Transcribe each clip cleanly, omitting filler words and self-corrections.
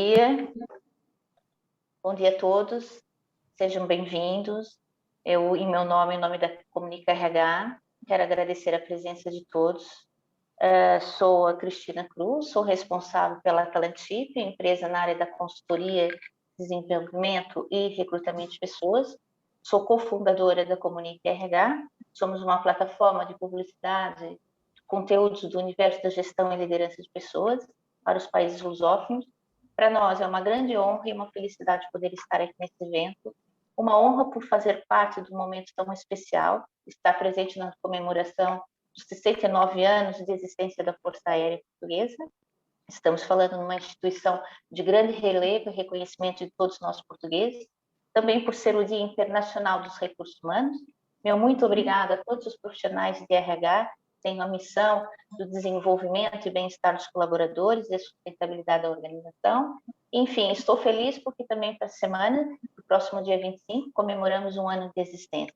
dia. Bom dia a todos, sejam bem-vindos. Eu, em meu nome, em nome da Comunica RH, quero agradecer a presença de todos. Sou a Cristina Cruz, sou responsável pela Talentship, empresa na área da consultoria, desenvolvimento e recrutamento de pessoas. Sou cofundadora da Comunica RH, somos uma plataforma de publicidade, conteúdos do universo da gestão e liderança de pessoas para os países lusófonos. Para nós é uma grande honra e uma felicidade poder estar aqui nesse evento. Uma honra por fazer parte de um momento tão especial, estar presente na comemoração dos 69 anos de existência da Força Aérea Portuguesa. Estamos falando de uma instituição de grande relevo e reconhecimento de todos nós portugueses. Também por ser o Dia Internacional dos Recursos Humanos. Meu muito obrigada a todos os profissionais de RH, têm a missão do desenvolvimento e bem-estar dos colaboradores e a sustentabilidade da organização. Enfim, estou feliz porque também para a semana, no próximo dia 25, comemoramos um ano de existência.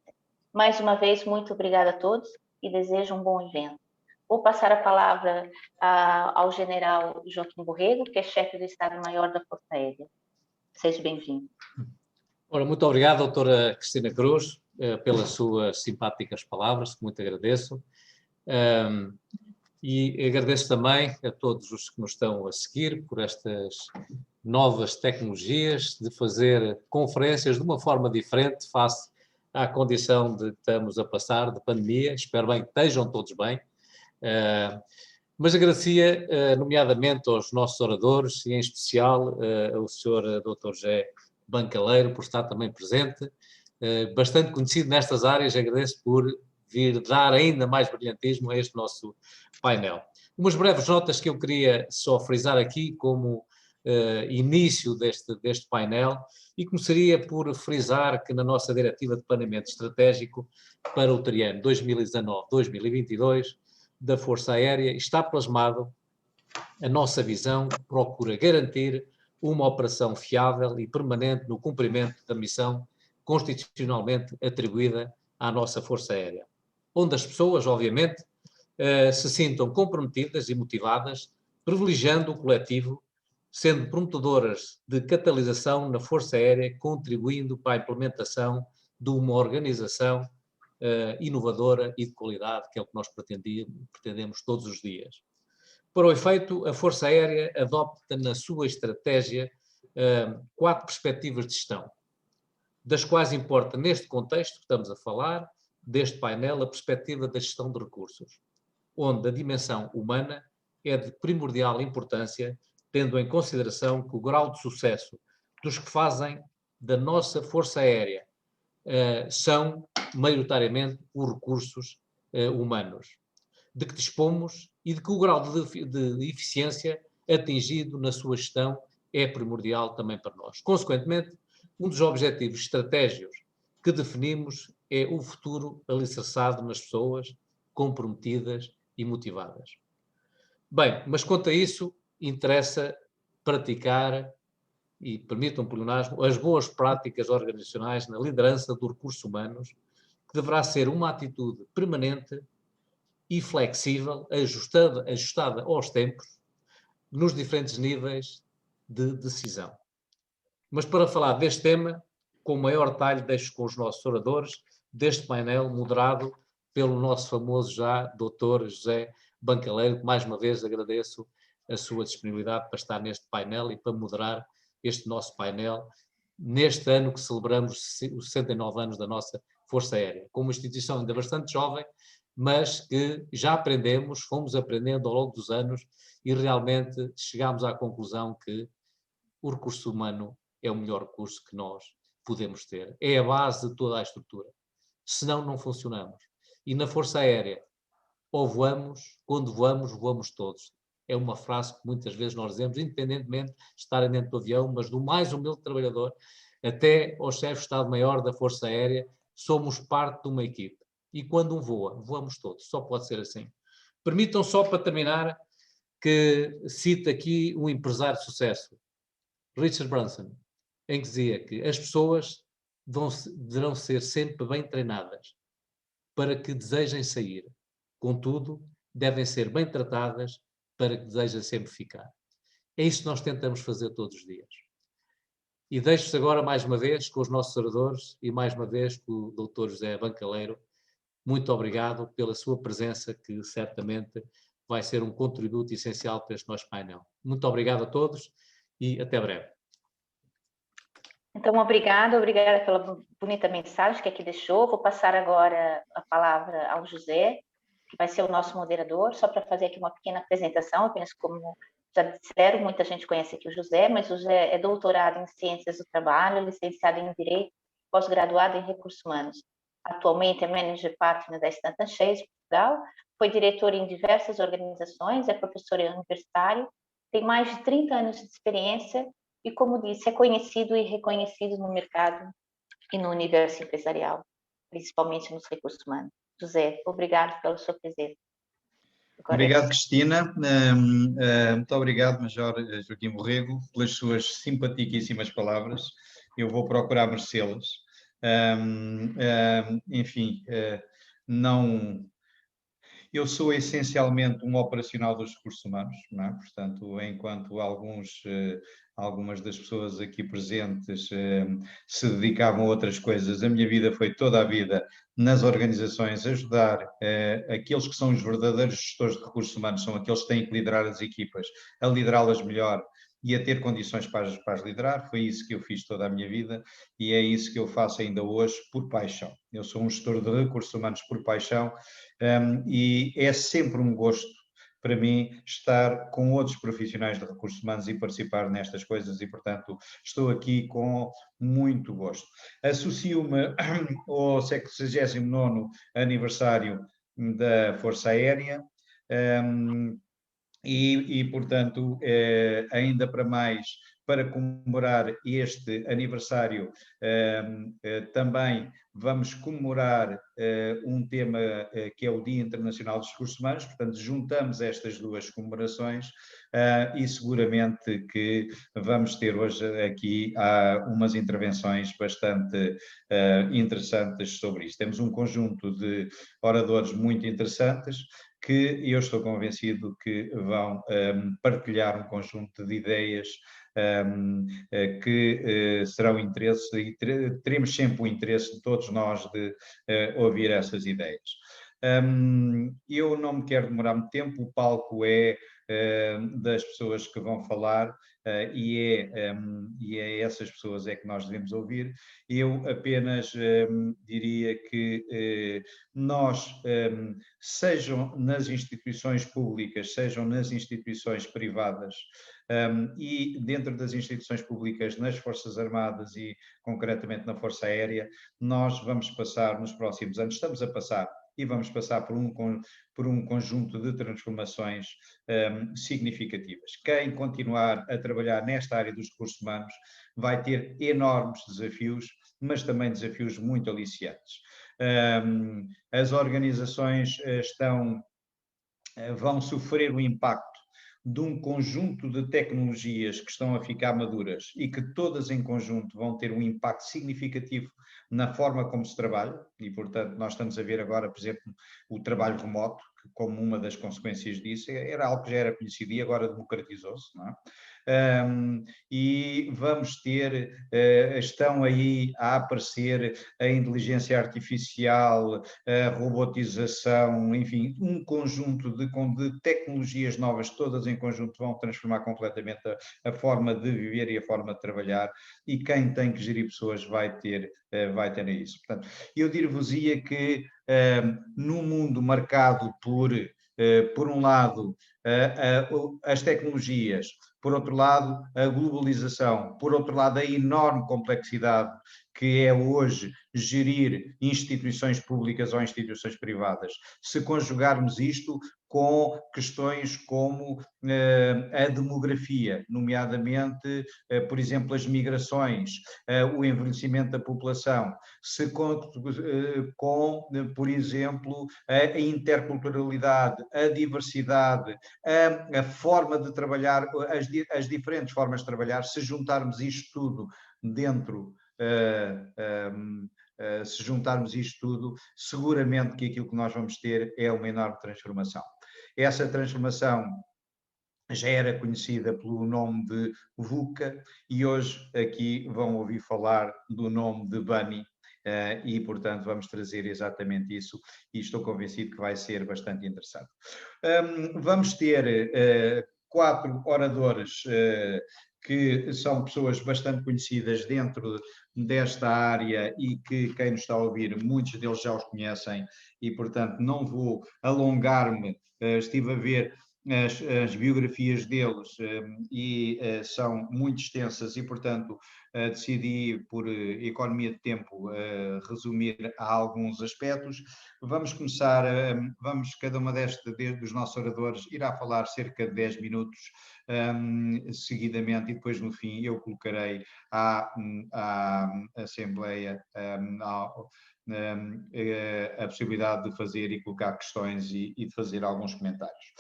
Mais uma vez, muito obrigada a todos e desejo um bom evento. Vou passar a palavra ao general Joaquim Borrego, que é chefe do Estado-Maior da Força Aérea. Seja bem-vindo. Ora, muito obrigado, doutora Cristina Cruz, pelas suas simpáticas palavras, que muito agradeço. E agradeço também a todos os que nos estão a seguir por estas novas tecnologias de fazer conferências de uma forma diferente face à condição de que estamos a passar de pandemia. Espero bem que estejam todos bem. Mas agradecia, nomeadamente, aos nossos oradores e, em especial, ao Sr. Dr. José Bancaleiro, por estar também presente, bastante conhecido nestas áreas. Agradeço por vir dar ainda mais brilhantismo a este nosso painel. Umas breves notas que eu queria só frisar aqui como início deste painel, e começaria por frisar que na nossa Diretiva de Planeamento Estratégico para o triênio 2019-2022 da Força Aérea está plasmado a nossa visão que procura garantir uma operação fiável e permanente no cumprimento da missão constitucionalmente atribuída à nossa Força Aérea, onde as pessoas, obviamente, se sintam comprometidas e motivadas, privilegiando o coletivo, sendo promotoras de catalisação na Força Aérea, contribuindo para a implementação de uma organização inovadora e de qualidade, que é o que nós pretendemos todos os dias. Para o efeito, a Força Aérea adopta na sua estratégia 4 perspectivas de gestão, das quais importa, neste contexto que estamos a falar, deste painel, a perspectiva da gestão de recursos, onde a dimensão humana é de primordial importância, tendo em consideração que o grau de sucesso dos que fazem da nossa Força Aérea são, maioritariamente, os recursos humanos, de que dispomos e de que o grau de eficiência atingido na sua gestão é primordial também para nós. Consequentemente, um dos objetivos estratégicos que definimos é o futuro alicerçado nas pessoas comprometidas e motivadas. Bem, mas quanto a isso, interessa praticar, e permitam um pleonasmo, as boas práticas organizacionais na liderança dos recursos humanos, que deverá ser uma atitude permanente e flexível, ajustada aos tempos, nos diferentes níveis de decisão. Mas para falar deste tema, com maior detalhe, deixo com os nossos oradores deste painel moderado pelo nosso famoso já Dr. José Bancaleiro, que mais uma vez agradeço a sua disponibilidade para estar neste painel e para moderar este nosso painel, neste ano que celebramos os 69 anos da nossa Força Aérea, com uma instituição ainda bastante jovem, mas que já aprendemos, fomos aprendendo ao longo dos anos e realmente chegámos à conclusão que o recurso humano é o melhor recurso que nós podemos ter. É a base de toda a estrutura. Senão, não funcionamos. E na Força Aérea, ou voamos, quando voamos, voamos todos. É uma frase que muitas vezes nós dizemos, independentemente de estarem dentro do avião, mas do mais humilde trabalhador até ao chefe de Estado-Maior da Força Aérea, somos parte de uma equipe. E quando um voa, voamos todos. Só pode ser assim. Permitam só, para terminar, que cite aqui um empresário de sucesso, Richard Branson, em que dizia que as pessoas deverão ser sempre bem treinadas para que desejem sair. Contudo, devem ser bem tratadas para que desejem sempre ficar. É isso que nós tentamos fazer todos os dias. E deixo-vos agora mais uma vez com os nossos oradores e mais uma vez com o Dr. José Bancaleiro. Muito obrigado pela sua presença, que certamente vai ser um contributo essencial para este nosso painel. Muito obrigado a todos e até breve. Então, obrigada pela bonita mensagem que aqui deixou. Vou passar agora a palavra ao José, que vai ser o nosso moderador, só para fazer aqui uma pequena apresentação, apenas como já disseram, muita gente conhece aqui o José, mas o José é doutorado em Ciências do Trabalho, licenciado em Direito, pós-graduado em Recursos Humanos. Atualmente é Manager Partner da Stanton Chase, Portugal, foi diretor em diversas organizações, é professor universitário, tem mais de 30 anos de experiência e, como disse, é conhecido e reconhecido no mercado e no universo empresarial, principalmente nos recursos humanos. José, obrigado pela sua presença. Obrigado, Cristina. Muito obrigado, Major Joaquim Borrego, pelas suas simpaticíssimas palavras. Eu vou procurar merecê-las. Enfim, não... Eu sou essencialmente um operacional dos recursos humanos, não é? Portanto, enquanto algumas das pessoas aqui presentes se dedicavam a outras coisas, a minha vida foi toda a vida nas organizações, ajudar aqueles que são os verdadeiros gestores de recursos humanos, são aqueles que têm que liderar as equipas, a liderá-las melhor e a ter condições para as liderar. Foi isso que eu fiz toda a minha vida e é isso que eu faço ainda hoje por paixão. Eu sou um gestor de recursos humanos por paixão e é sempre um gosto para mim estar com outros profissionais de recursos humanos e participar nestas coisas e, portanto, estou aqui com muito gosto. Associo-me ao 69º aniversário da Força Aérea, portanto, ainda para mais, para comemorar este aniversário, também vamos comemorar um tema que é o Dia Internacional dos Recursos Humanos, portanto, juntamos estas duas comemorações e seguramente que vamos ter hoje aqui umas intervenções bastante interessantes sobre isto. Temos um conjunto de oradores muito interessantes, que eu estou convencido que vão partilhar um conjunto de ideias que serão interesse e teremos sempre o interesse de todos nós de ouvir essas ideias. Eu não me quero demorar muito tempo, o palco é das pessoas que vão falar e é essas pessoas é que nós devemos ouvir. Eu apenas diria que nós, sejam nas instituições públicas, sejam nas instituições privadas, e dentro das instituições públicas, nas Forças Armadas e concretamente na Força Aérea, nós vamos passar nos próximos anos, estamos a passar e vamos passar por um conjunto de transformações significativas. Quem continuar a trabalhar nesta área dos recursos humanos vai ter enormes desafios, mas também desafios muito aliciantes. As organizações vão sofrer o impacto de um conjunto de tecnologias que estão a ficar maduras e que todas em conjunto vão ter um impacto significativo na forma como se trabalha e, portanto, nós estamos a ver agora, por exemplo, o trabalho remoto, que como uma das consequências disso, era algo que já era conhecido e agora democratizou-se, não é? E vamos ter, estão aí a aparecer a inteligência artificial, a robotização, enfim, um conjunto de tecnologias novas, todas em conjunto vão transformar completamente a forma de viver e a forma de trabalhar, e quem tem que gerir pessoas vai ter isso. Portanto, eu dir-vos-ia que num mundo marcado por um lado, as tecnologias, por outro lado, a globalização, por outro lado, a enorme complexidade que é hoje gerir instituições públicas ou instituições privadas. Se conjugarmos isto com questões como a demografia, nomeadamente, por exemplo, as migrações, o envelhecimento da população, se com, por exemplo, a interculturalidade, a diversidade, a forma de trabalhar, as diferentes formas de trabalhar, se juntarmos isto tudo dentro se juntarmos isto tudo, seguramente que aquilo que nós vamos ter é uma enorme transformação. Essa transformação já era conhecida pelo nome de VUCA e hoje aqui vão ouvir falar do nome de Bunny. E, portanto, vamos trazer exatamente isso e estou convencido que vai ser bastante interessante. Vamos ter 4 oradores que são pessoas bastante conhecidas dentro desta área e que quem nos está a ouvir, muitos deles já os conhecem e, portanto, não vou alongar-me. Estive a ver as biografias deles e são muito extensas e, portanto, decidi, por economia de tempo, resumir a alguns aspectos. Vamos começar, cada uma dos nossos oradores irá falar cerca de 10 minutos seguidamente e depois no fim eu colocarei à Assembleia a possibilidade de fazer e colocar questões e de fazer alguns comentários.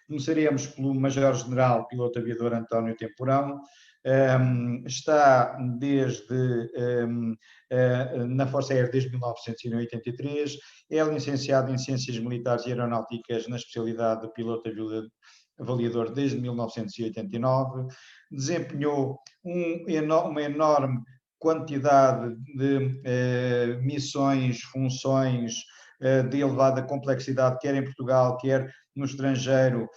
Começaremos pelo Major-General Piloto Aviador António Temporão. Está na Força Aérea desde 1983, é licenciado em Ciências Militares e Aeronáuticas na especialidade de Piloto Avaliador desde 1989, desempenhou uma enorme quantidade de missões, funções de elevada complexidade, quer em Portugal, quer no estrangeiro,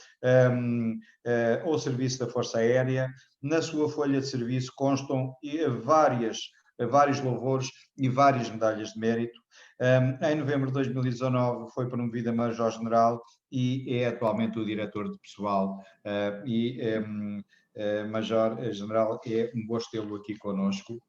ao serviço da Força Aérea. Na sua folha de serviço constam vários louvores e várias medalhas de mérito. Em novembro de 2019 foi promovido a Major-General e é atualmente o diretor de pessoal. Major-General, é um gosto tê-lo aqui conosco.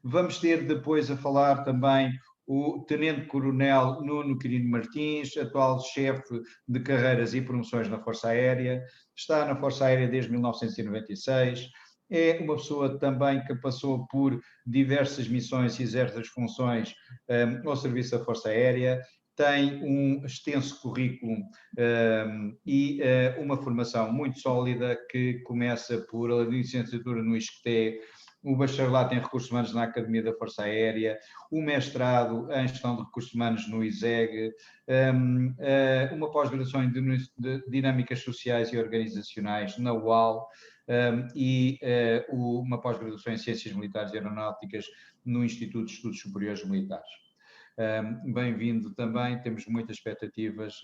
Vamos ter depois a falar também o Tenente-Coronel Nuno Quirino Martins, atual chefe de carreiras e promoções na Força Aérea, está na Força Aérea desde 1996, é uma pessoa também que passou por diversas missões e diversas funções ao serviço da Força Aérea, tem um extenso currículo e uma formação muito sólida que começa por a licenciatura no ISCTE, o bacharelato em Recursos Humanos na Academia da Força Aérea, o mestrado em Gestão de Recursos Humanos no ISEG, uma pós-graduação em Dinâmicas Sociais e Organizacionais na UAL e uma pós-graduação em Ciências Militares e Aeronáuticas no Instituto de Estudos Superiores Militares. Bem-vindo também, temos muitas expectativas,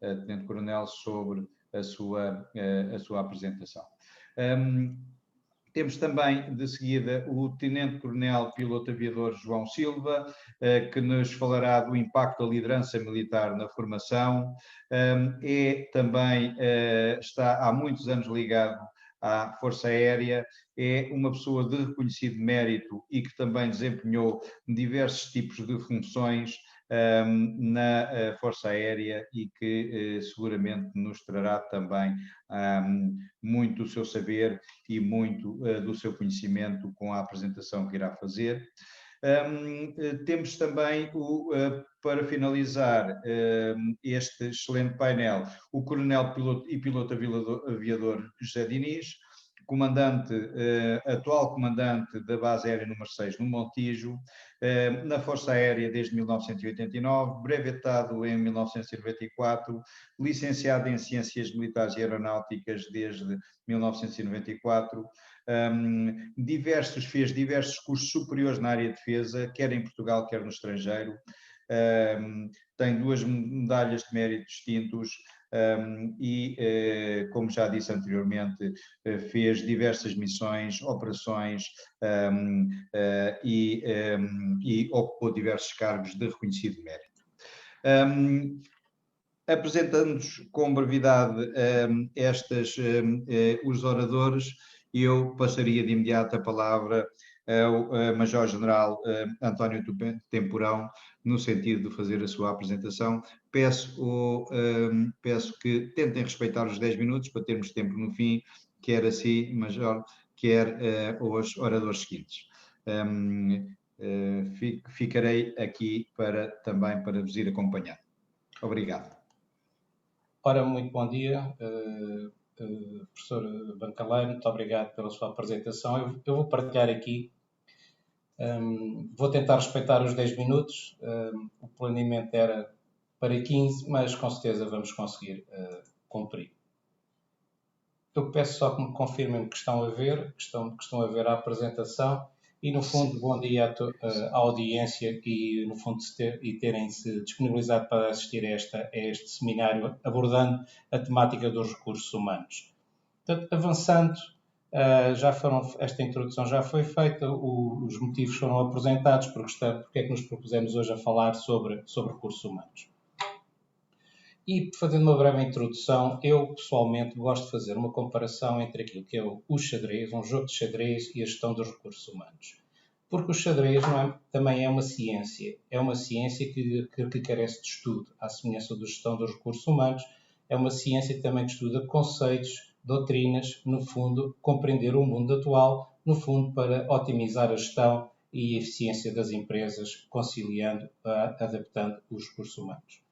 Tenente Coronel, sobre a sua apresentação. Temos também, de seguida, o Tenente-Coronel Piloto Aviador João Silva, que nos falará do impacto da liderança militar na formação. Também está há muitos anos ligado à Força Aérea, é uma pessoa de reconhecido mérito e que também desempenhou diversos tipos de funções na Força Aérea e que seguramente nos trará também muito do seu saber e muito do seu conhecimento com a apresentação que irá fazer. Temos também, para finalizar este excelente painel, o Coronel Piloto Aviador José Diniz, atual comandante da Base Aérea número 6 no Montijo, na Força Aérea desde 1989, brevetado em 1994, licenciado em Ciências Militares e Aeronáuticas desde 1994, fez diversos cursos superiores na área de defesa, quer em Portugal, quer no estrangeiro, tem 2 medalhas de mérito distintos, como já disse anteriormente, fez diversas missões, operações e ocupou diversos cargos de reconhecido mérito. Apresentando-nos com brevidade os oradores, eu passaria de imediato a palavra ao Major-General António Temporão, no sentido de fazer a sua apresentação. Peço que tentem respeitar os 10 minutos para termos tempo no fim, quer assim, Major, quer os oradores seguintes. Ficarei aqui também para vos ir acompanhar. Obrigado. Ora, muito bom dia, professor Bancaleiro, muito obrigado pela sua apresentação. Eu vou partilhar aqui, vou tentar respeitar os 10 minutos, o planeamento era para 15, mas com certeza vamos conseguir cumprir. eu peço só que me confirmem que estão a ver, que estão a ver a apresentação e, no fundo, bom dia à audiência e, no fundo, terem-se disponibilizado para assistir a este seminário abordando a temática dos recursos humanos. Portanto, avançando, esta introdução já foi feita, os motivos foram apresentados, porque é que nos propusemos hoje a falar sobre recursos humanos. E, fazendo uma breve introdução, eu pessoalmente gosto de fazer uma comparação entre aquilo que é o xadrez, um jogo de xadrez e a gestão dos recursos humanos. Porque o xadrez também é uma ciência que carece de estudo, à semelhança da gestão dos recursos humanos, é uma ciência também que estuda conceitos, doutrinas, no fundo, compreender o mundo atual, no fundo, para otimizar a gestão e a eficiência das empresas, conciliando, adaptando os recursos humanos.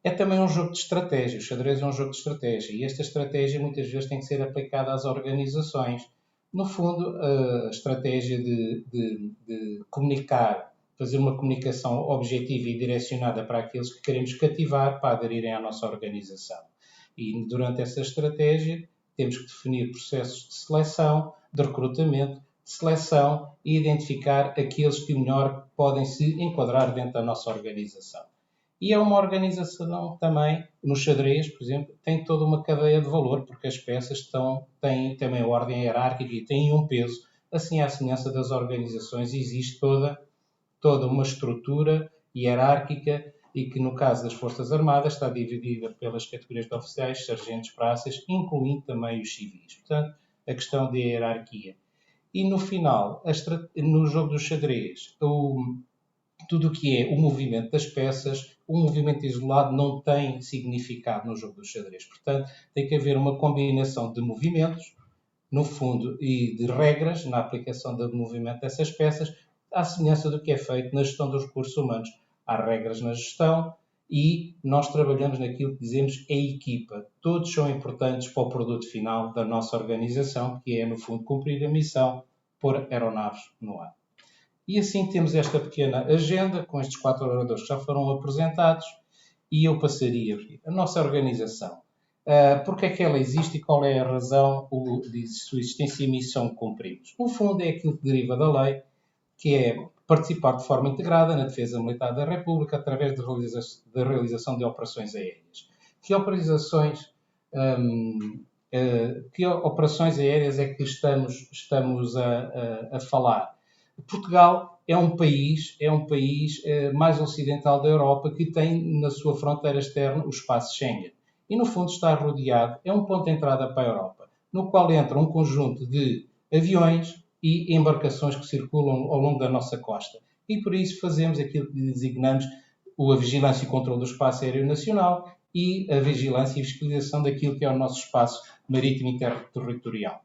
É também um jogo de estratégia. O xadrez é um jogo de estratégia e esta estratégia muitas vezes tem que ser aplicada às organizações. No fundo, a estratégia de comunicar, fazer uma comunicação objetiva e direcionada para aqueles que queremos cativar para aderirem à nossa organização. E durante essa estratégia temos que definir processos de seleção, de recrutamento, de seleção e identificar aqueles que melhor podem se enquadrar dentro da nossa organização. E é uma organização também, no xadrez, por exemplo, tem toda uma cadeia de valor, porque as peças têm também a ordem hierárquica e têm um peso. Assim, à semelhança das organizações, existe toda uma estrutura hierárquica e que, no caso das Forças Armadas, está dividida pelas categorias de oficiais, sargentos, praças, incluindo também os civis. Portanto, a questão da hierarquia. E, no final, no jogo do xadrez, tudo o que é o movimento das peças, o movimento isolado não tem significado no jogo do xadrez. Portanto, tem que haver uma combinação de movimentos, no fundo, e de regras na aplicação do movimento dessas peças, à semelhança do que é feito na gestão dos recursos humanos. Há regras na gestão e nós trabalhamos naquilo que dizemos a equipa. Todos são importantes para o produto final da nossa organização, que é, no fundo, cumprir a missão, pôr aeronaves no ar. E assim temos esta pequena agenda com estes 4 oradores que já foram apresentados e eu passaria a nossa organização. Porque é que ela existe e qual é a razão de sua existência e missão que cumprimos? No fundo é aquilo que deriva da lei, que é participar de forma integrada na defesa militar da República através da realização de operações aéreas. Que operações aéreas é que estamos a falar? Portugal é um país mais ocidental da Europa que tem na sua fronteira externa o espaço Schengen. E, no fundo, está rodeado, é um ponto de entrada para a Europa, no qual entra um conjunto de aviões e embarcações que circulam ao longo da nossa costa. E, por isso, fazemos aquilo que designamos a vigilância e controle do espaço aéreo nacional e a vigilância e fiscalização daquilo que é o nosso espaço marítimo e territorial.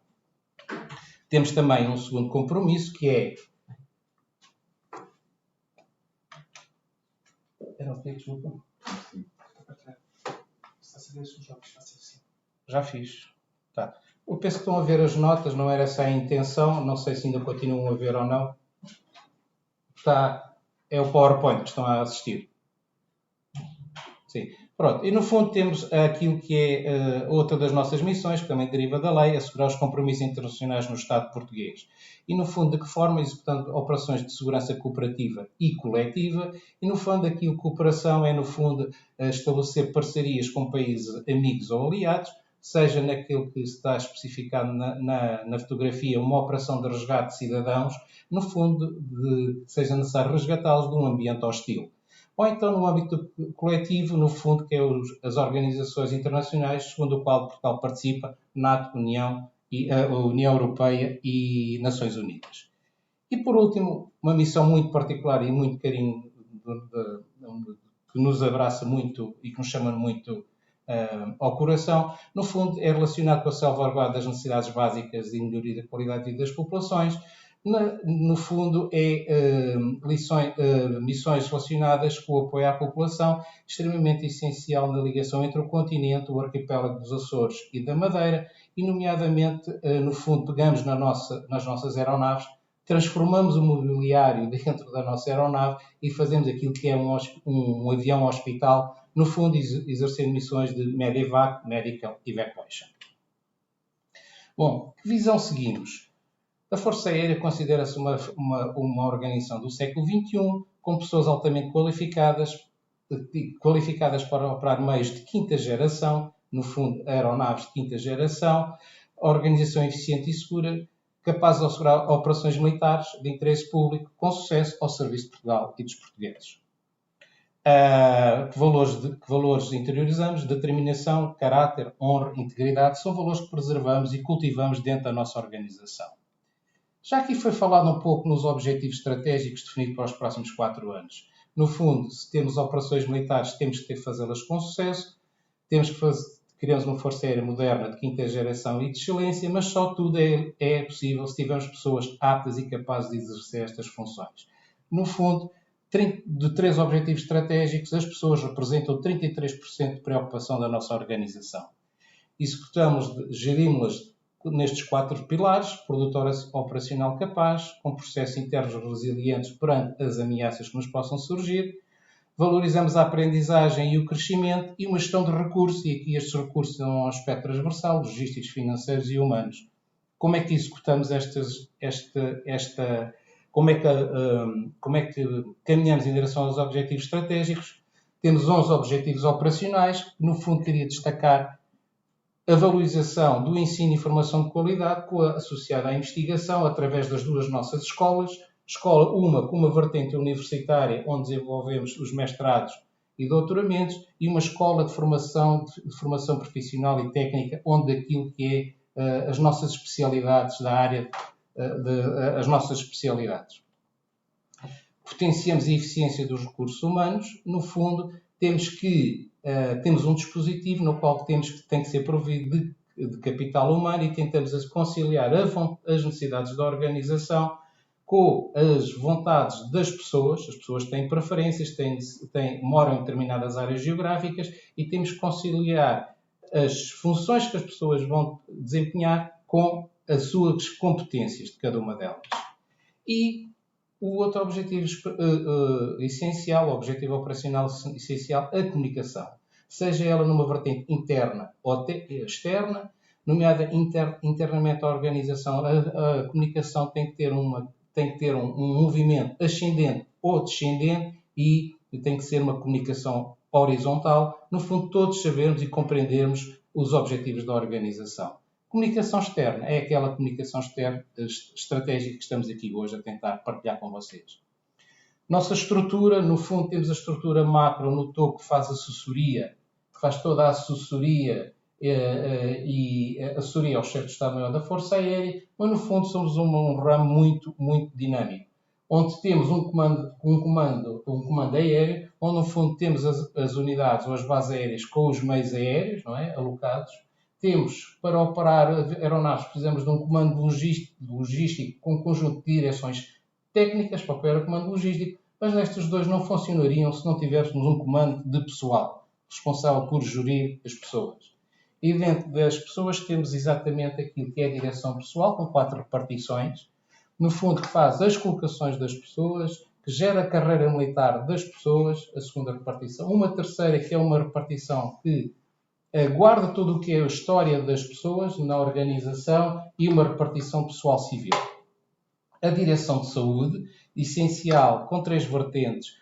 Temos também um segundo compromisso, que é... Desculpa. Já fiz. Tá. Eu penso que estão a ver as notas, não era essa a intenção, não sei se ainda continuam a ver ou não. É o PowerPoint que estão a assistir. Sim. Pronto, e no fundo temos aquilo que é outra das nossas missões, que também deriva da lei, assegurar os compromissos internacionais no Estado português. E no fundo, de que forma? Executando operações de segurança cooperativa e coletiva. E no fundo, aquilo que cooperação é, no fundo, estabelecer parcerias com países amigos ou aliados, seja naquilo que está especificado na fotografia, uma operação de resgate de cidadãos, no fundo, seja necessário resgatá-los de um ambiente hostil. Ou então no âmbito coletivo, no fundo, que é as organizações internacionais, segundo o qual Portugal participa, NATO, União Europeia e Nações Unidas. E, por último, uma missão muito particular e muito carinho, que nos abraça muito e que nos chama muito ao coração, no fundo, é relacionado com a salvaguarda das necessidades básicas e melhoria da qualidade de vida das populações. No fundo, missões relacionadas com o apoio à população, extremamente essencial na ligação entre o continente, o arquipélago dos Açores e da Madeira, e, nomeadamente, no fundo, pegamos nas nossas aeronaves, transformamos o mobiliário dentro da nossa aeronave e fazemos aquilo que é um avião-hospital, no fundo, exercendo missões de Medevac, Medical Evacuation. Bom, que visão seguimos? A Força Aérea considera-se uma organização do século XXI, com pessoas altamente qualificadas para operar meios de quinta geração, no fundo, aeronaves de quinta geração, organização eficiente e segura, capaz de assegurar operações militares de interesse público com sucesso ao serviço de Portugal e dos portugueses. Que valores interiorizamos? Determinação, caráter, honra, integridade, são valores que preservamos e cultivamos dentro da nossa organização. Já aqui foi falado um pouco nos objetivos estratégicos definidos para os próximos 4 anos. No fundo, se temos operações militares, temos que fazê-las com sucesso, criamos uma Força Aérea moderna de quinta geração e de excelência, mas só tudo é possível se tivermos pessoas aptas e capazes de exercer estas funções. No fundo, de 3 objetivos estratégicos, as pessoas representam 33% de preocupação da nossa organização. Gerimos-las nestes 4 pilares: produto operacional capaz, com processos internos resilientes perante as ameaças que nos possam surgir. Valorizamos a aprendizagem e o crescimento e uma gestão de recursos, e aqui estes recursos são um aspecto transversal, logísticos, financeiros e humanos. Como é que executamos como é que caminhamos em direção aos objetivos estratégicos? Temos 11 objetivos operacionais, que no fundo queria destacar a valorização do ensino e formação de qualidade associada à investigação através das 2 nossas escolas. Escola, uma com uma vertente universitária, onde desenvolvemos os mestrados e doutoramentos, e uma escola de formação profissional e técnica, onde aquilo que é as nossas especialidades da área, as nossas especialidades. Potenciamos a eficiência dos recursos humanos. No fundo, temos um dispositivo no qual tem que ser provido de capital humano e tentamos conciliar as necessidades da organização com as vontades das pessoas. As pessoas têm preferências, moram em determinadas áreas geográficas e temos que conciliar as funções que as pessoas vão desempenhar com as suas competências de cada uma delas. E o outro objetivo essencial, o objetivo operacional essencial, a comunicação. Seja ela numa vertente interna ou externa, nomeada internamente à organização, a comunicação tem que ter um movimento ascendente ou descendente e tem que ser uma comunicação horizontal. No fundo, todos sabemos e compreendermos os objetivos da organização. Comunicação externa é aquela comunicação externa estratégica que estamos aqui hoje a tentar partilhar com vocês. Nossa estrutura, no fundo, temos a estrutura macro no topo que faz assessoria, que faz toda a assessoria e assessoria ao chefe de Estado-Maior da Força Aérea, mas no fundo somos um ramo muito, muito dinâmico, onde temos um comando aéreo, onde no fundo temos as unidades ou as bases aéreas com os meios aéreos, não é, alocados. Temos, para operar aeronaves, precisamos de um comando logístico com um conjunto de direções técnicas para operar o comando logístico, mas estes 2 não funcionariam se não tivéssemos um comando de pessoal, responsável por gerir as pessoas. E dentro das pessoas temos exatamente aquilo que é a direção pessoal, com 4 repartições, no fundo que faz as colocações das pessoas, que gera a carreira militar das pessoas, a segunda repartição. Uma terceira, que é uma repartição que guarda tudo o que é a história das pessoas na organização, e uma repartição pessoal civil. A direção de saúde, essencial, com 3 vertentes: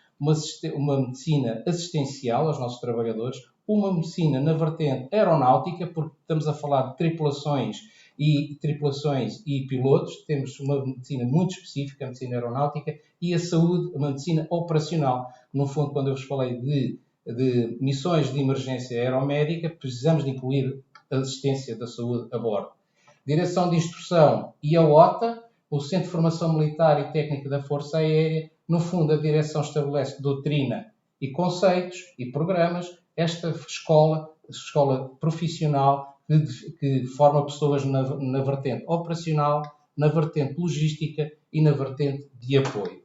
uma medicina assistencial aos nossos trabalhadores, uma medicina na vertente aeronáutica, porque estamos a falar de tripulações e pilotos, temos uma medicina muito específica, a medicina aeronáutica, e a saúde, uma medicina operacional. No fundo, quando eu vos falei de missões de emergência aeromédica, precisamos de incluir a assistência da saúde a bordo. Direção de Instrução e a OTA, o Centro de Formação Militar e Técnica da Força Aérea. No fundo, a direção estabelece doutrina e conceitos e programas. Esta escola profissional que forma pessoas na vertente operacional, na vertente logística e na vertente de apoio.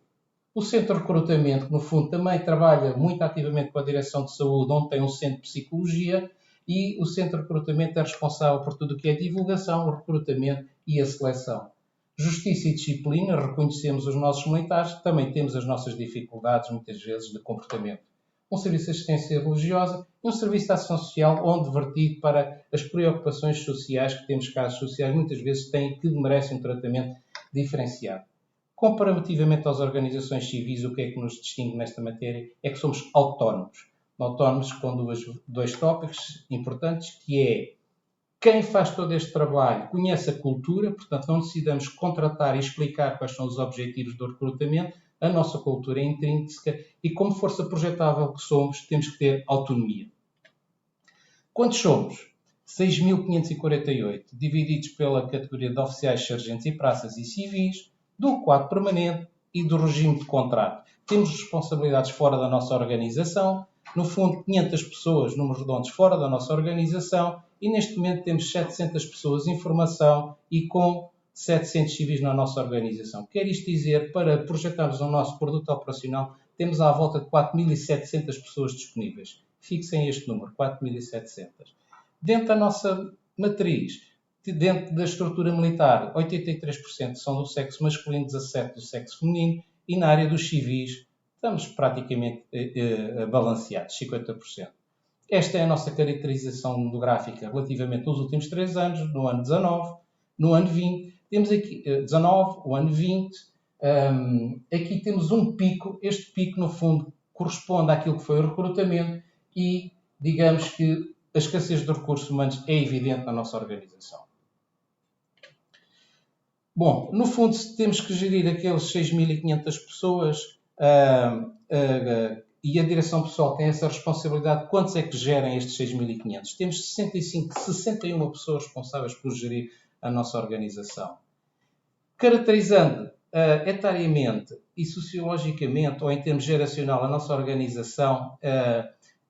O Centro de Recrutamento, que no fundo também trabalha muito ativamente com a Direção de Saúde, onde tem um centro de psicologia, e o Centro de Recrutamento é responsável por tudo o que é divulgação, o recrutamento e a seleção. Justiça e disciplina, reconhecemos os nossos militares, também temos as nossas dificuldades, muitas vezes, de comportamento. um serviço de assistência religiosa e um serviço de ação social onde vertido para as preocupações sociais, que temos casos sociais muitas vezes têm que merecem um tratamento diferenciado. Comparativamente às organizações civis, o que é que nos distingue nesta matéria? É que somos autónomos. Autónomos com dois tópicos importantes, que é quem faz todo este trabalho conhece a cultura, portanto não necessitamos contratar e explicar quais são os objetivos do recrutamento, a nossa cultura é intrínseca e como força projetável que somos, temos que ter autonomia. Quantos somos? 6.548, divididos pela categoria de oficiais, sargentos e praças e civis, do quadro permanente e do regime de contrato. Temos responsabilidades fora da nossa organização, no fundo 500 pessoas, números redondos, fora da nossa organização e neste momento temos 700 pessoas em formação e com 700 civis na nossa organização. Quer isto dizer, para projetarmos o nosso produto operacional, temos à volta de 4.700 pessoas disponíveis. Fixem este número, 4.700. Dentro da nossa matriz, dentro da estrutura militar, 83% são do sexo masculino, 17% do sexo feminino e na área dos civis estamos praticamente balanceados, 50%. Esta é a nossa caracterização demográfica relativamente aos últimos 3 anos, no ano 19, no ano 20. Temos aqui 19, o ano 20. Aqui temos um pico. Este pico, no fundo, corresponde àquilo que foi o recrutamento e, digamos que a escassez de recursos humanos é evidente na nossa organização. Bom, no fundo, temos que gerir aqueles 6.500 pessoas e a direção pessoal tem essa responsabilidade. Quantos é que gerem estes 6.500? Temos 61 pessoas responsáveis por gerir a nossa organização. Caracterizando etariamente e sociologicamente, ou em termos geracional, a nossa organização,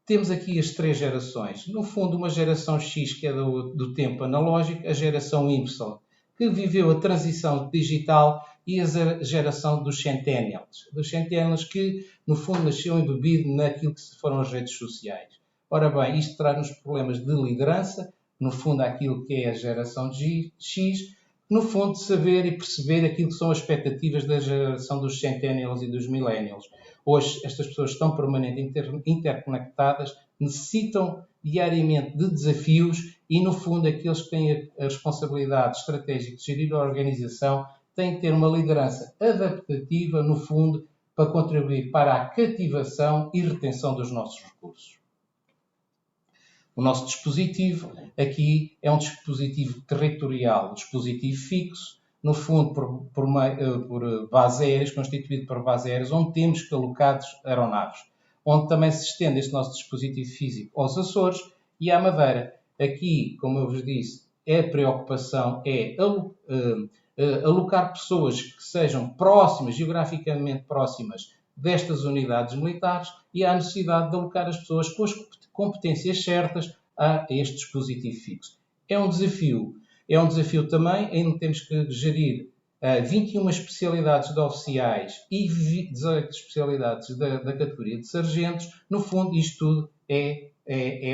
temos aqui as 3 gerações. No fundo, uma geração X, que é do tempo analógico, a geração Y, que viveu a transição digital, e a geração dos centennials, que, no fundo, nasceu embebido naquilo que foram as redes sociais. Ora bem, isto traz-nos problemas de liderança, no fundo, aquilo que é a geração X, no fundo, saber e perceber aquilo que são as expectativas da geração dos centennials e dos millennials. Hoje, estas pessoas estão permanentemente interconectadas, necessitam diariamente de desafios e, no fundo, aqueles que têm a responsabilidade estratégica de gerir a organização têm que ter uma liderança adaptativa, no fundo, para contribuir para a cativação e retenção dos nossos recursos. O nosso dispositivo aqui é um dispositivo territorial, um dispositivo fixo, no fundo por bases aéreas, constituído por bases aéreas, onde temos alocados aeronaves, onde também se estende este nosso dispositivo físico aos Açores e à Madeira. Aqui, como eu vos disse, a preocupação é alocar pessoas que sejam próximas, geograficamente próximas destas unidades militares e há necessidade de alocar as pessoas com as competências certas a este dispositivo fixo. É um desafio também, ainda temos que gerir 21 especialidades de oficiais e 18 especialidades da categoria de sargentos. No fundo, isto tudo é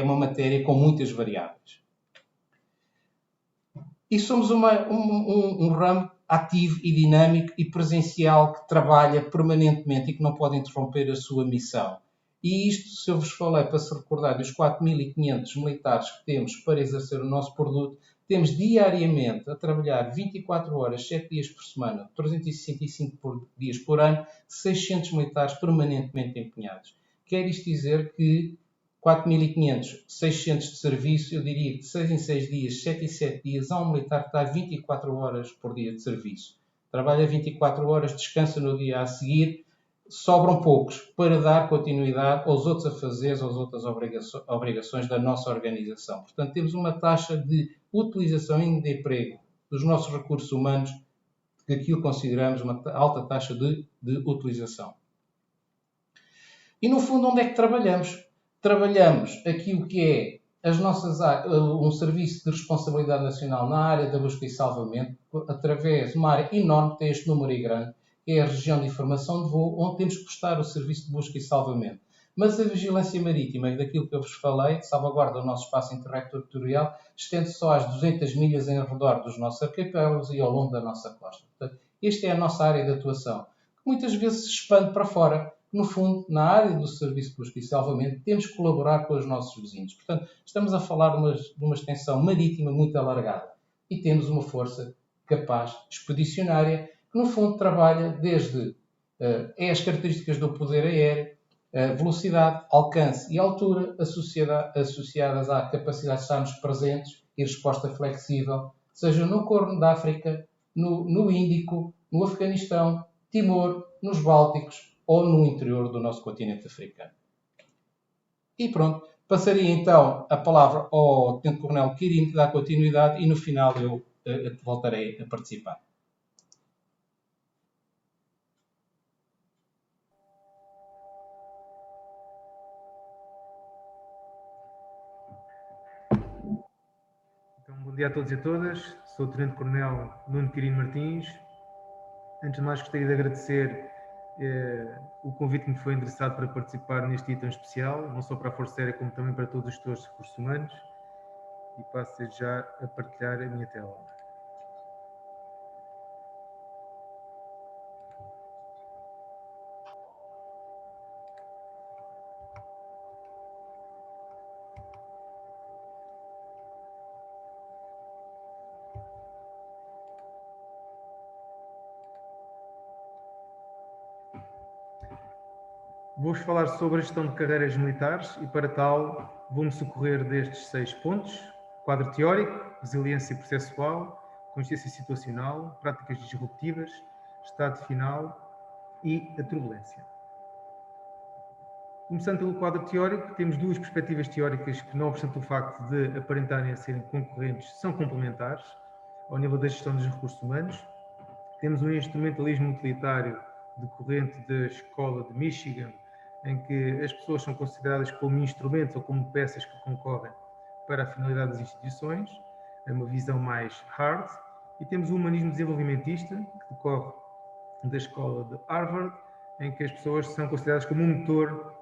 uma matéria com muitas variáveis. E somos um ramo ativo e dinâmico e presencial que trabalha permanentemente e que não pode interromper a sua missão. E isto, se eu vos falei, para se recordar dos 4.500 militares que temos para exercer o nosso produto, temos diariamente a trabalhar 24 horas, 7 dias por semana, 365 dias por ano, 600 militares permanentemente empenhados. Quer isto dizer que 4.500, 600 de serviço, eu diria que de 6 em 6 dias, 7 em 7 dias, há um militar que está 24 horas por dia de serviço. Trabalha 24 horas, descansa no dia a seguir, sobram poucos para dar continuidade aos outros afazeres, às outras obrigações da nossa organização. Portanto, temos uma taxa de utilização de emprego dos nossos recursos humanos que aquilo consideramos uma alta taxa de utilização. E, no fundo, onde é que trabalhamos? Trabalhamos aquilo que é um serviço de responsabilidade nacional na área da busca e salvamento, através de uma área enorme, que tem este número aí grande, que é a região de informação de voo, onde temos que prestar o serviço de busca e salvamento. Mas a vigilância marítima, daquilo que eu vos falei, salvaguarda o nosso espaço interterritorial, estende só às 200 milhas em redor dos nossos arquipélagos e ao longo da nossa costa. Portanto, esta é a nossa área de atuação, que muitas vezes se expande para fora. no fundo, na área do serviço de busca e salvamento, temos que colaborar com os nossos vizinhos. Portanto, estamos a falar de uma extensão marítima muito alargada e temos uma força capaz, expedicionária, que no fundo trabalha desde as características do poder aéreo, velocidade, alcance e altura associadas à capacidade de estarmos presentes e resposta flexível, seja no Corno da África, no Índico, no Afeganistão, Timor, nos Bálticos ou no interior do nosso continente africano. E pronto, passaria então a palavra ao Tenente-Coronel Quirino, que dá continuidade, e no final eu voltarei a participar. Então, bom dia a todos e a todas. Sou o Tenente-Coronel Nuno Quirino Martins. Antes de mais, gostaria de agradecer o convite que me foi endereçado para participar neste dia tão especial, não só para a Força Aérea, como também para todos os gestores de recursos humanos. E passo já a partilhar a minha tela. Vou-vos falar sobre a gestão de carreiras militares e, para tal, vou-me socorrer destes 6 pontos: quadro teórico, resiliência processual, consciência situacional, práticas disruptivas, estado final e a turbulência. Começando pelo quadro teórico, temos 2 perspectivas teóricas que, não obstante o facto de aparentarem a serem concorrentes, são complementares ao nível da gestão dos recursos humanos. Temos um instrumentalismo utilitário decorrente da Escola de Michigan, em que as pessoas são consideradas como instrumentos ou como peças que concorrem para a finalidade das instituições, é uma visão mais hard. E temos o humanismo desenvolvimentista, que decorre da Escola de Harvard, em que as pessoas são consideradas como um motor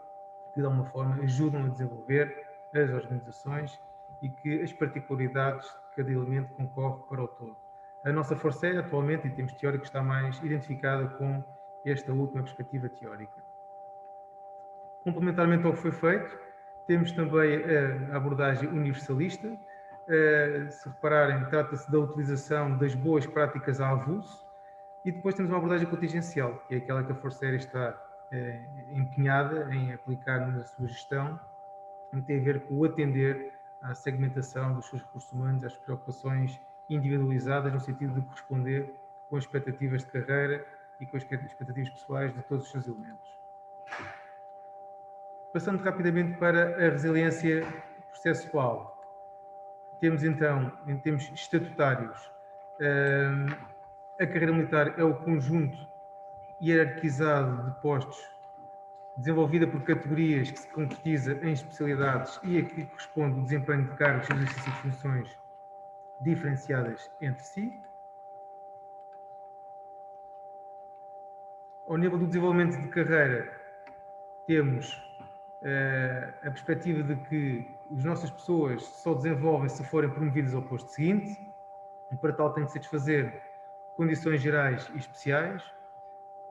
que, de alguma forma, ajudam a desenvolver as organizações e que as particularidades de cada elemento concorrem para o todo. A nossa Força Aérea, atualmente, em termos teóricos, está mais identificada com esta última perspectiva teórica. Complementarmente ao que foi feito, temos também a abordagem universalista. Se repararem, trata-se da utilização das boas práticas a avulso. E depois temos uma abordagem contingencial, que é aquela que a Força Aérea está empenhada em aplicar na sua gestão, que tem a ver com o atender à segmentação dos seus recursos humanos, às preocupações individualizadas, no sentido de corresponder com as expectativas de carreira e com as expectativas pessoais de todos os seus elementos. Passando rapidamente para a resiliência processual. Temos então, em termos estatutários, a carreira militar é o conjunto hierarquizado de postos desenvolvida por categorias que se concretiza em especialidades e a que corresponde o desempenho de cargos e exercício de funções diferenciadas entre si. Ao nível do desenvolvimento de carreira, temos a perspectiva de que as nossas pessoas só desenvolvem se forem promovidas ao posto seguinte, e para tal tem que satisfazer condições gerais e especiais,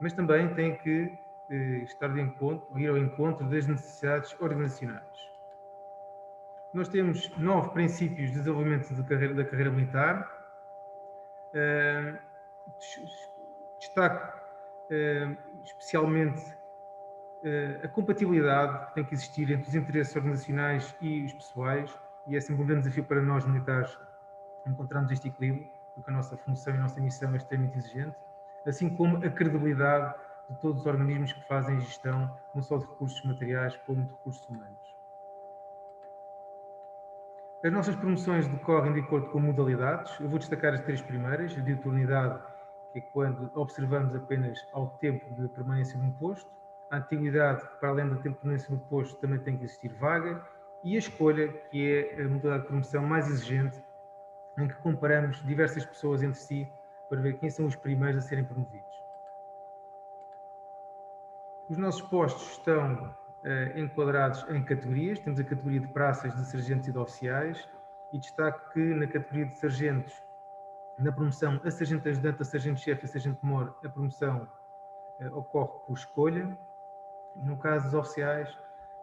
mas também tem que estar de encontro, ir ao encontro das necessidades organizacionais. Nós temos 9 princípios de desenvolvimento da carreira militar. Destaco especialmente a compatibilidade que tem que existir entre os interesses organizacionais e os pessoais, e é sempre um grande desafio para nós militares encontrarmos este equilíbrio, porque a nossa função e a nossa missão é extremamente exigente, assim como a credibilidade de todos os organismos que fazem gestão, não só de recursos materiais, como de recursos humanos. As nossas promoções decorrem de acordo com modalidades. Eu vou destacar as 3 primeiras: a diuturnidade, que é quando observamos apenas ao tempo de permanência num posto; a antiguidade, que para além do tempo de permanência no posto também tem que existir vaga; e a escolha, que é a modalidade de promoção mais exigente, em que comparamos diversas pessoas entre si para ver quem são os primeiros a serem promovidos. Os nossos postos estão enquadrados em categorias. Temos a categoria de praças, de sargentos e de oficiais, e destaco que na categoria de sargentos, na promoção a sargento ajudante, a sargento-chefe e a sargento-mor, a promoção ocorre por escolha. No caso dos oficiais,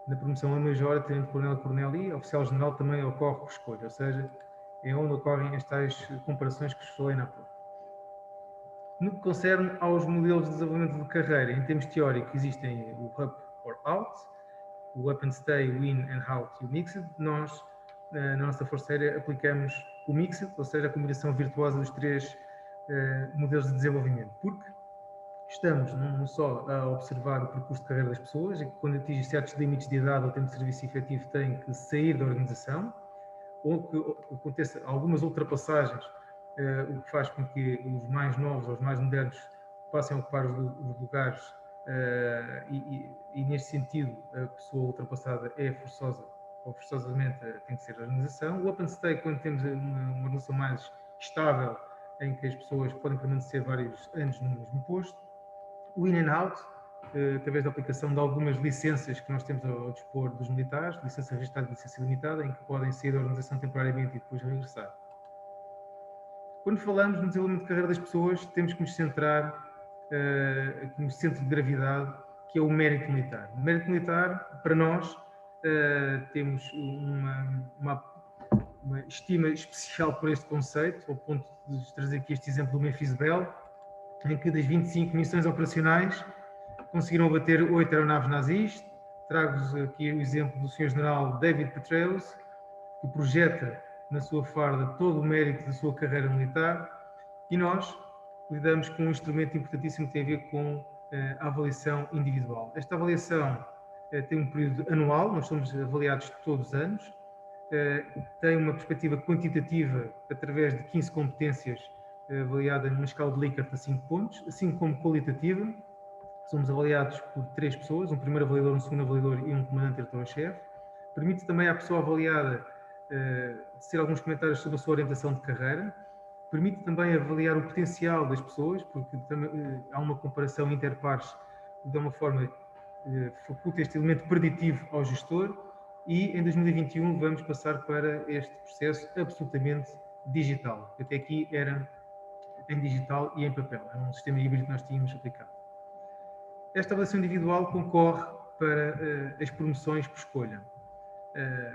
na promoção a major, tenente-coronel, coronel e oficial-general também ocorre por escolha, ou seja, é onde ocorrem as tais comparações que vos falei na pouco. No que concerne aos modelos de desenvolvimento de carreira, em termos teóricos, existem o Up or Out, o Up and Stay, o In and Out e o Mixed. Nós, na nossa Força Aérea, aplicamos o Mixed, ou seja, a combinação virtuosa dos três modelos de desenvolvimento, porque estamos não só a observar o percurso de carreira das pessoas, e que quando atingem certos limites de idade ou tempo de serviço efetivo têm que sair da organização, ou que aconteça algumas ultrapassagens, o que faz com que os mais novos ou os mais modernos passem a ocupar os lugares e neste sentido a pessoa ultrapassada é forçosa ou forçosamente tem que ser a organização. O Open Stay, quando temos uma organização mais estável, em que as pessoas podem permanecer vários anos no mesmo posto. O In and Out, através da aplicação de algumas licenças que nós temos ao dispor dos militares, licença registrada e licença limitada, em que podem sair da organização temporariamente e depois regressar. Quando falamos no desenvolvimento de carreira das pessoas, temos que nos centrar no centro de gravidade, que é o mérito militar. O mérito militar, para nós, temos uma estima especial por este conceito, ao ponto de trazer aqui este exemplo do Memphis Bell, em que das 25 missões operacionais conseguiram abater 8 aeronaves nazis. Trago-vos aqui o exemplo do Sr. General David Petraeus, que projeta na sua farda todo o mérito da sua carreira militar, e nós lidamos com um instrumento importantíssimo que tem a ver com a avaliação individual. Esta avaliação tem um período anual, nós somos avaliados todos os anos, tem uma perspectiva quantitativa através de 15 competências avaliada numa escala de Likert a 5 pontos, assim como qualitativa. Somos avaliados por 3 pessoas, um primeiro avaliador, um segundo avaliador e um comandante diretor-chefe. Permite também à pessoa avaliada tecer alguns comentários sobre a sua orientação de carreira. Permite também avaliar o potencial das pessoas, porque também, há uma comparação interpares que de uma forma faculta este elemento preditivo ao gestor, e em 2021 vamos passar para este processo absolutamente digital. Até aqui era em digital e em papel, era um sistema híbrido que nós tínhamos aplicado. Esta avaliação individual concorre para as promoções por escolha,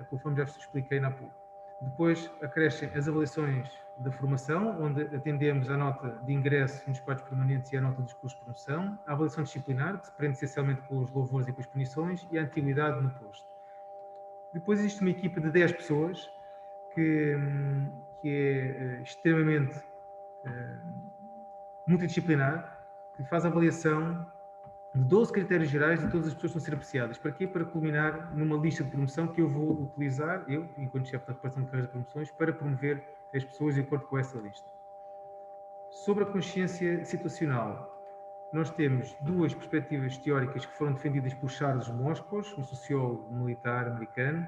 conforme já vos expliquei há pouco. Depois acrescem as avaliações da formação, onde atendemos à nota de ingresso nos quadros permanentes e à nota dos cursos de promoção, a avaliação disciplinar, que se prende essencialmente com os louvores e com as punições, e a antiguidade no posto. Depois existe uma equipa de 10 pessoas que é extremamente multidisciplinar, que faz a avaliação de 12 critérios gerais de todas as pessoas que vão ser apreciadas. Para quê? Para culminar numa lista de promoção que eu vou utilizar, eu, enquanto chefe da reparação de carreiras de promoções, para promover as pessoas de acordo com essa lista. Sobre a consciência situacional, nós temos duas perspectivas teóricas que foram defendidas por Charles Moskos, um sociólogo militar americano,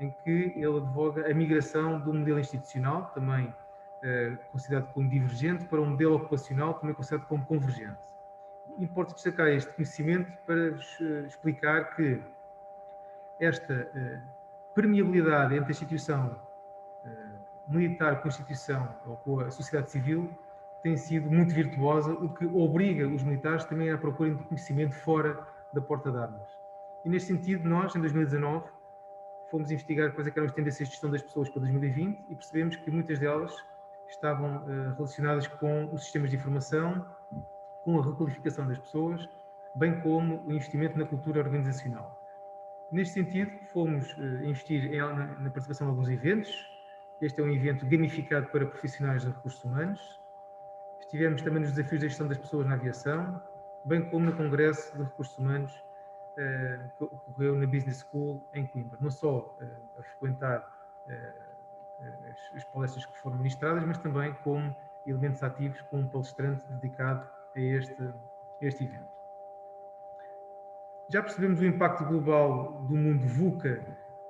em que ele advoga a migração do modelo institucional, também considerado como divergente, para um modelo ocupacional, também considerado como convergente. Importa destacar este conhecimento para explicar que esta permeabilidade entre a instituição militar com a instituição ou com a sociedade civil tem sido muito virtuosa, o que obriga os militares também à procura de conhecimento fora da porta de armas. E neste sentido, nós, em 2019, fomos investigar quais eram as tendências de gestão das pessoas para 2020 e percebemos que muitas delas estavam relacionadas com os sistemas de informação, com a requalificação das pessoas, bem como o investimento na cultura organizacional. Neste sentido, fomos investir na participação em alguns eventos. Este é um evento gamificado para profissionais de recursos humanos. Estivemos também nos desafios da gestão das pessoas na aviação, bem como no Congresso de Recursos Humanos que ocorreu na Business School em Coimbra. Não só a frequentar as palestras que foram ministradas, mas também como elementos ativos, com um palestrante dedicado a este evento. Já percebemos o impacto global do mundo VUCA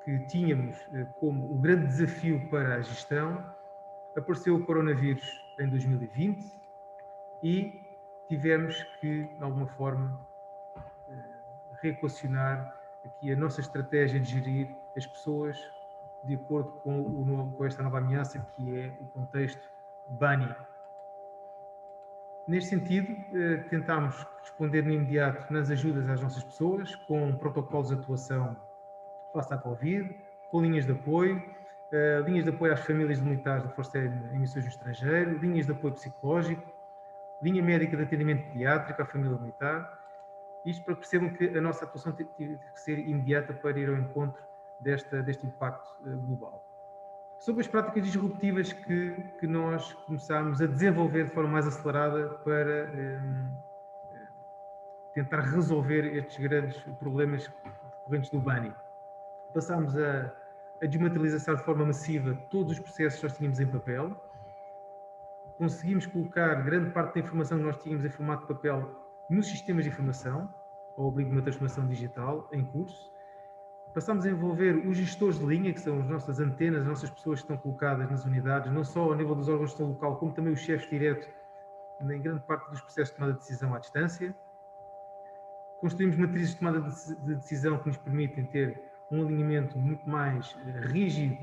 que tínhamos como o grande desafio para a gestão. Apareceu o coronavírus em 2020 e tivemos que, de alguma forma, reequacionar aqui a nossa estratégia de gerir as pessoas de acordo com esta nova ameaça que é o contexto BANI. Neste sentido, tentámos responder no imediato nas ajudas às nossas pessoas, com protocolos de atuação face à Covid, com linhas de apoio às famílias de militares da Força Aérea em missões no estrangeiro, linhas de apoio psicológico, linha médica de atendimento pediátrico à família militar. Isto para que percebam que a nossa atuação teve que ser imediata para ir ao encontro deste impacto global. Sobre as práticas disruptivas que nós começámos a desenvolver de forma mais acelerada para tentar resolver estes grandes problemas decorrentes do BANI. Passámos a desmaterializar de forma massiva todos os processos que nós tínhamos em papel. Conseguimos colocar grande parte da informação que nós tínhamos em formato de papel nos sistemas de informação, ao abrigo de uma transformação digital em curso. Passámos a envolver os gestores de linha, que são as nossas antenas, as nossas pessoas que estão colocadas nas unidades, não só ao nível dos órgãos de gestão local, como também os chefes diretos, em grande parte dos processos de tomada de decisão à distância. Construímos matrizes de tomada de decisão que nos permitem ter um alinhamento muito mais rígido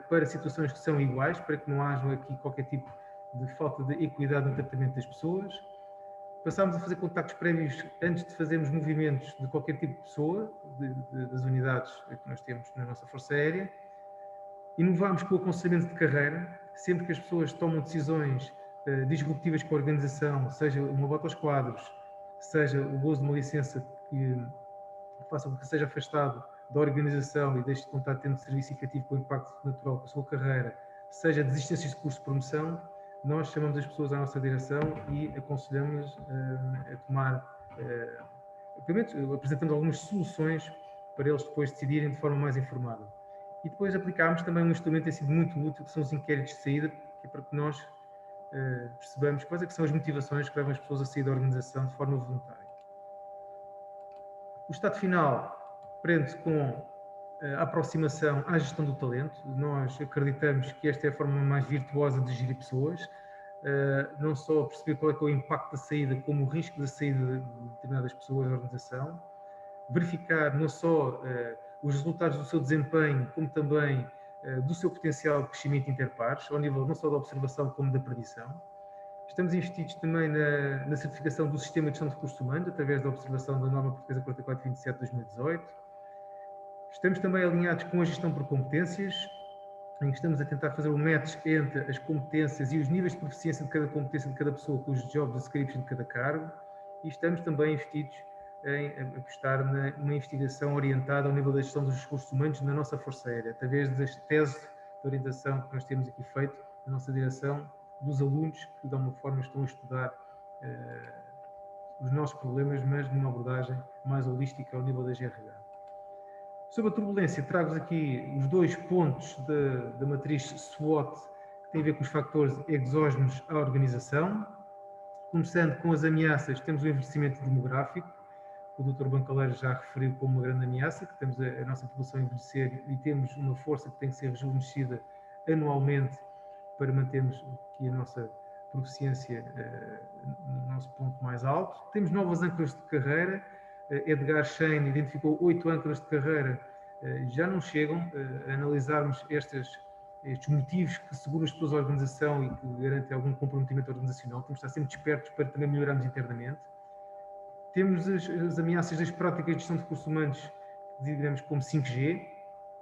para situações que são iguais, para que não haja aqui qualquer tipo de falta de equidade no tratamento das pessoas. Passámos a fazer contactos prévios antes de fazermos movimentos de qualquer tipo de pessoa, das unidades que nós temos na nossa Força Aérea. Inovámos com o aconselhamento de carreira, sempre que as pessoas tomam decisões disruptivas com a organização, seja uma volta aos quadros, seja o gozo de uma licença que faça com que seja afastado da organização e deixe de contar tendo serviço efetivo com impacto natural para a sua carreira, seja desistências de curso de promoção, nós chamamos as pessoas à nossa direção e aconselhamos a tomar, apresentando algumas soluções para eles depois decidirem de forma mais informada. E depois aplicámos também um instrumento que tem sido muito útil, que são os inquéritos de saída, que é para que nós percebamos quais é que são as motivações que levam as pessoas a sair da organização de forma voluntária. O estado final prende-se com a aproximação à gestão do talento. Nós acreditamos que esta é a forma mais virtuosa de gerir pessoas, não só perceber qual é que é o impacto da saída, como o risco da saída de determinadas pessoas da organização, verificar não só os resultados do seu desempenho, como também do seu potencial de crescimento interpares, ao nível não só da observação como da predição. Estamos investidos também na certificação do Sistema de Gestão de Recursos Humanos, através da observação da norma portuguesa 4427 de 2018. Estamos também alinhados com a gestão por competências, em que estamos a tentar fazer um match entre as competências e os níveis de proficiência de cada competência de cada pessoa com os job description de cada cargo. E estamos também investidos em apostar numa investigação orientada ao nível da gestão dos recursos humanos na nossa Força Aérea, através das teses de orientação que nós temos aqui feito na nossa direção, dos alunos que de alguma forma estão a estudar os nossos problemas, mas numa abordagem mais holística ao nível da GRH. Sobre a turbulência, trago-vos aqui os dois pontos da matriz SWOT, que tem a ver com os fatores exógenos à organização. Começando com as ameaças, temos o envelhecimento demográfico, que o Dr. Bancaleiro já referiu como uma grande ameaça, que temos a nossa população a envelhecer e temos uma força que tem que ser rejuvenescida anualmente para mantermos aqui a nossa proficiência no nosso ponto mais alto. Temos novas âncoras de carreira. Edgar Schein identificou 8 âncoras de carreira, já não chegam a analisarmos estes motivos que seguram as pessoas à organização e que garantem algum comprometimento organizacional. Temos de estar sempre despertos para também melhorarmos internamente. Temos as ameaças das práticas de gestão de recursos humanos, que designamos como 5G,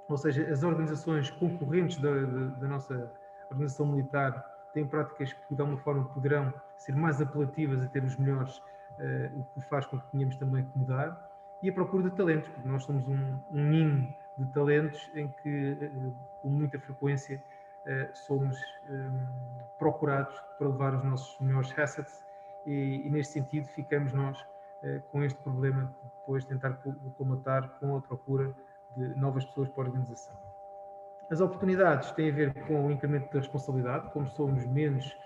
ou seja, as organizações concorrentes da nossa organização militar têm práticas que de alguma forma poderão ser mais apelativas a ter os melhores, o que faz com que tenhamos também que mudar, e a procura de talentos, porque nós somos um ninho de talentos em que, com muita frequência, somos procurados para levar os nossos melhores assets e neste sentido ficamos nós com este problema de depois tentar comatar com a procura de novas pessoas para a organização. As oportunidades têm a ver com o incremento da responsabilidade, como somos menos,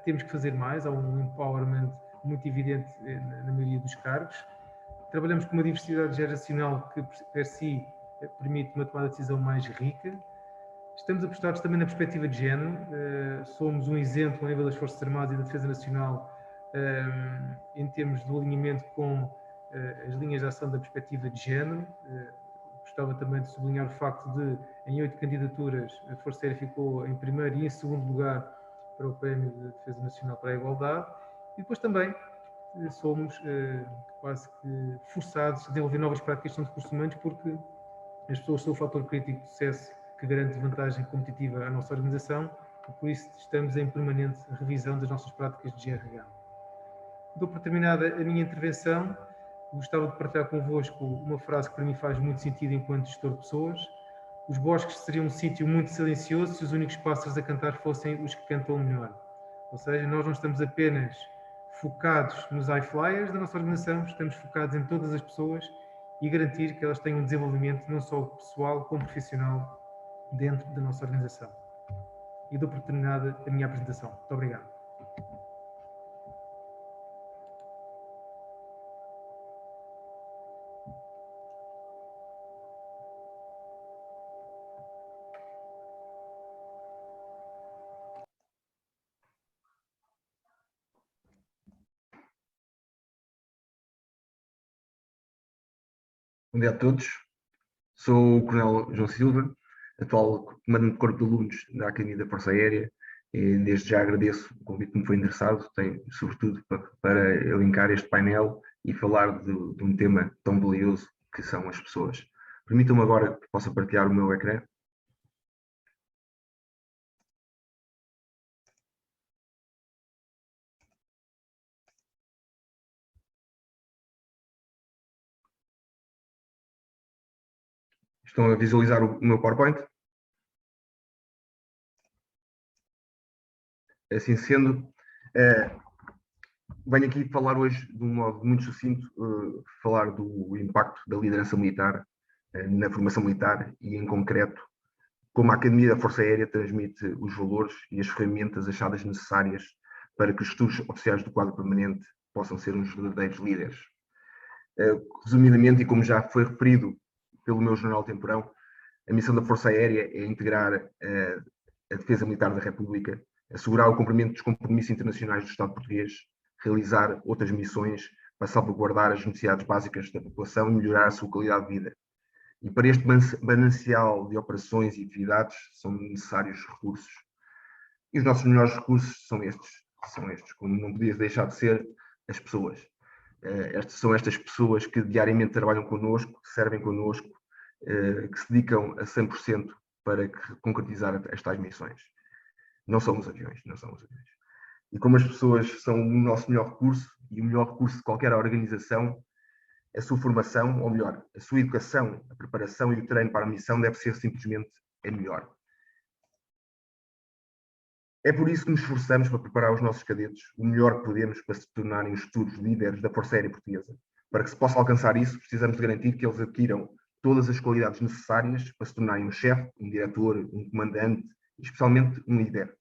temos que fazer mais, há um empowerment muito evidente na maioria dos cargos. Trabalhamos com uma diversidade geracional que, per si, permite uma tomada de decisão mais rica. Estamos apostados também na perspectiva de género. Somos um exemplo a nível das Forças Armadas e da Defesa Nacional em termos do alinhamento com as linhas de ação da perspectiva de género. Gostava também de sublinhar o facto de, em 8 candidaturas, a Força Aérea ficou em primeiro e em segundo lugar para o Prémio de Defesa Nacional para a Igualdade. E depois também somos quase que forçados a desenvolver novas práticas de recursos humanos, porque as pessoas são o fator crítico de sucesso que garante vantagem competitiva à nossa organização, e por isso estamos em permanente revisão das nossas práticas de GRH. Dou por terminada a minha intervenção. Gostava de partilhar convosco uma frase que para mim faz muito sentido enquanto gestor de pessoas. Os bosques seriam um sítio muito silencioso se os únicos pássaros a cantar fossem os que cantam melhor. Ou seja, nós não estamos apenas focados nos high flyers da nossa organização, estamos focados em todas as pessoas e garantir que elas tenham um desenvolvimento não só pessoal como profissional dentro da nossa organização. E dou por terminada a minha apresentação. Muito obrigado. Bom dia a todos. Sou o Coronel João Silva, atual comandante de Corpo de Alunos da Academia da Força Aérea. E desde já agradeço o convite que me foi endereçado, sobretudo para elencar este painel e falar de um tema tão valioso que são as pessoas. Permitam-me agora que possa partilhar o meu ecrã. Estão a visualizar o meu PowerPoint? Assim sendo, venho aqui falar hoje de um modo muito sucinto, falar do impacto da liderança militar na formação militar e, em concreto, como a Academia da Força Aérea transmite os valores e as ferramentas achadas necessárias para que os futuros oficiais do quadro permanente possam ser uns verdadeiros líderes. Resumidamente, e como já foi referido pelo meu jornal Temporão, a missão da Força Aérea é integrar a defesa militar da República, assegurar o cumprimento dos compromissos internacionais do Estado português, realizar outras missões para salvaguardar as necessidades básicas da população e melhorar a sua qualidade de vida. E para este manancial de operações e atividades são necessários recursos. E os nossos melhores recursos são estes, como não podia deixar de ser, as pessoas. São estas pessoas que diariamente trabalham connosco, que servem connosco, que se dedicam a 100% para concretizar estas missões. Não são os aviões. E como as pessoas são o nosso melhor recurso, e o melhor recurso de qualquer organização, a sua formação, ou melhor, a sua educação, a preparação e o treino para a missão deve ser simplesmente a melhor. É por isso que nos esforçamos para preparar os nossos cadetes o melhor que podemos para se tornarem os futuros líderes da Força Aérea Portuguesa. Para que se possa alcançar isso, precisamos de garantir que eles adquiram todas as qualidades necessárias para se tornarem um chefe, um diretor, um comandante e especialmente um líder.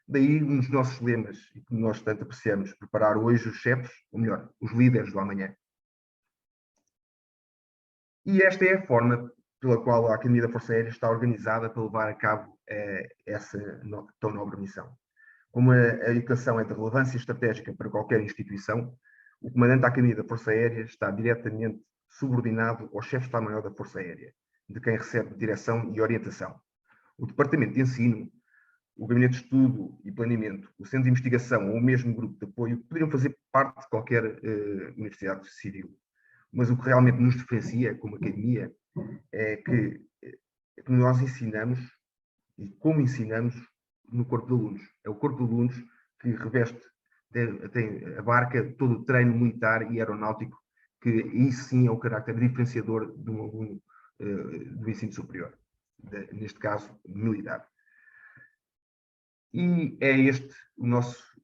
Daí um dos nossos lemas, e que nós tanto apreciamos, preparar hoje os chefes, ou melhor, os líderes do amanhã. E esta é a forma pela qual a Academia da Força Aérea está organizada para levar a cabo essa tão nobre missão. Como a educação é de relevância estratégica para qualquer instituição, o comandante da Academia da Força Aérea está diretamente subordinado ao chefe de Estado-Maior da Força Aérea, de quem recebe direção e orientação. O Departamento de Ensino, o Gabinete de Estudo e Planeamento, o Centro de Investigação ou o mesmo grupo de apoio poderiam fazer parte de qualquer universidade civil. Mas o que realmente nos diferencia como academia é que nós ensinamos, e como ensinamos, no Corpo de Alunos. É o Corpo de Alunos que reveste, abarca todo o treino militar e aeronáutico, que isso sim é o carácter diferenciador de um aluno do ensino superior, neste caso, militar. E é este o nosso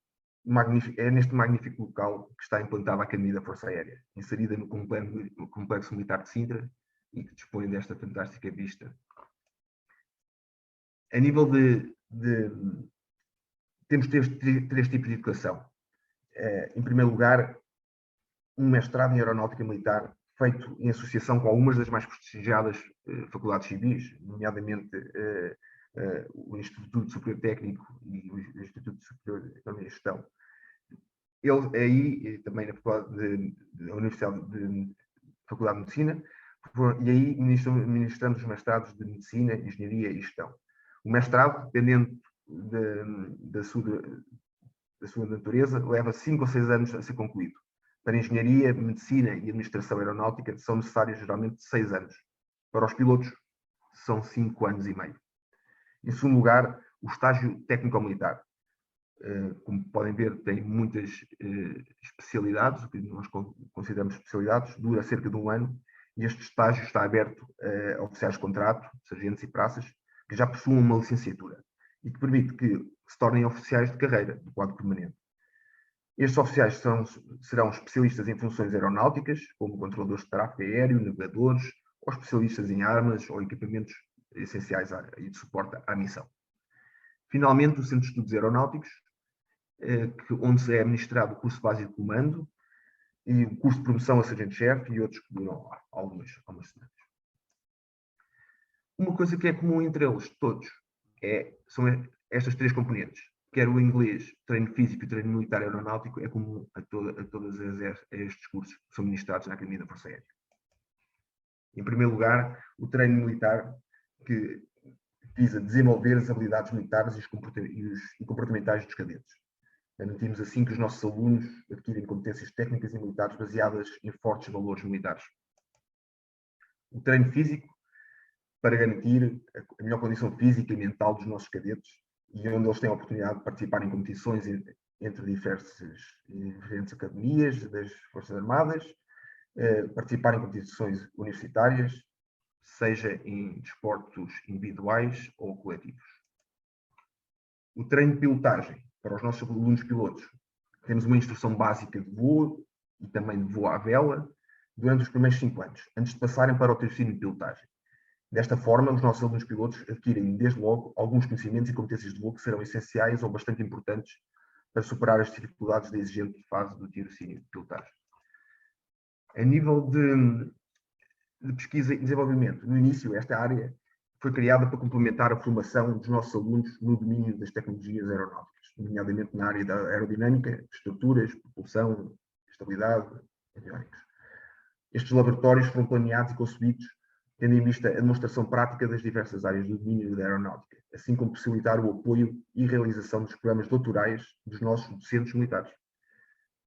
neste magnífico local que está implantada a Academia da Força Aérea, inserida no Complexo Militar de Sintra e que dispõe desta fantástica vista. A nível temos três tipos de educação. Em primeiro lugar, um mestrado em Aeronáutica Militar, feito em associação com algumas das mais prestigiadas faculdades civis, nomeadamente o Instituto Superior Técnico e o Instituto Superior de Economia e Gestão. Ele aí, também na Universidade de Faculdade de Medicina, e aí ministramos os mestrados de Medicina, Engenharia e Gestão. O mestrado, dependendo da sua natureza, leva 5 ou 6 anos a ser concluído. Para Engenharia, Medicina e Administração Aeronáutica são necessários geralmente 6 anos. Para os pilotos, são 5 anos e meio. Em segundo lugar, o estágio técnico-militar. Como podem ver, tem muitas especialidades, o que nós consideramos especialidades, dura cerca de 1 ano, e este estágio está aberto a oficiais de contrato, sargentos e praças, que já possuem uma licenciatura, e que permite que se tornem oficiais de carreira, do quadro permanente. Estes oficiais serão especialistas em funções aeronáuticas, como controladores de tráfego aéreo, navegadores, ou especialistas em armas ou equipamentos essenciais e de suporte à missão. Finalmente, o Centro de Estudos Aeronáuticos, onde se é administrado o curso básico de comando e o curso de promoção a sargento-chefe e outros que duram algumas semanas. Uma coisa que é comum entre eles todos são estas 3 componentes. Quer o inglês, treino físico e treino militar aeronáutico, é comum a todos estes cursos que são ministrados na Academia da Força Aérea. Em primeiro lugar, o treino militar, que visa desenvolver as habilidades militares e comportamentais dos cadetes. Garantimos assim que os nossos alunos adquirem competências técnicas e militares baseadas em fortes valores militares. O treino físico, para garantir a melhor condição física e mental dos nossos cadetes, e onde eles têm a oportunidade de participar em competições entre diferentes academias das Forças Armadas, participar em competições universitárias, seja em desportos individuais ou coletivos. O treino de pilotagem, para os nossos alunos pilotos, temos uma instrução básica de voo e também de voo à vela durante os primeiros 5 anos, antes de passarem para o ensino de pilotagem. Desta forma, os nossos alunos pilotos adquirem, desde logo, alguns conhecimentos e competências de voo que serão essenciais ou bastante importantes para superar as dificuldades da exigente fase do tirocínio de pilotagem. A nível de pesquisa e desenvolvimento, no início, esta área foi criada para complementar a formação dos nossos alunos no domínio das tecnologias aeronáuticas, nomeadamente na área da aerodinâmica, estruturas, propulsão, estabilidade, aviónicos. Estes laboratórios foram planeados e concebidos tendo em vista a demonstração prática das diversas áreas do domínio da aeronáutica, assim como possibilitar o apoio e realização dos programas doutorais dos nossos docentes militares.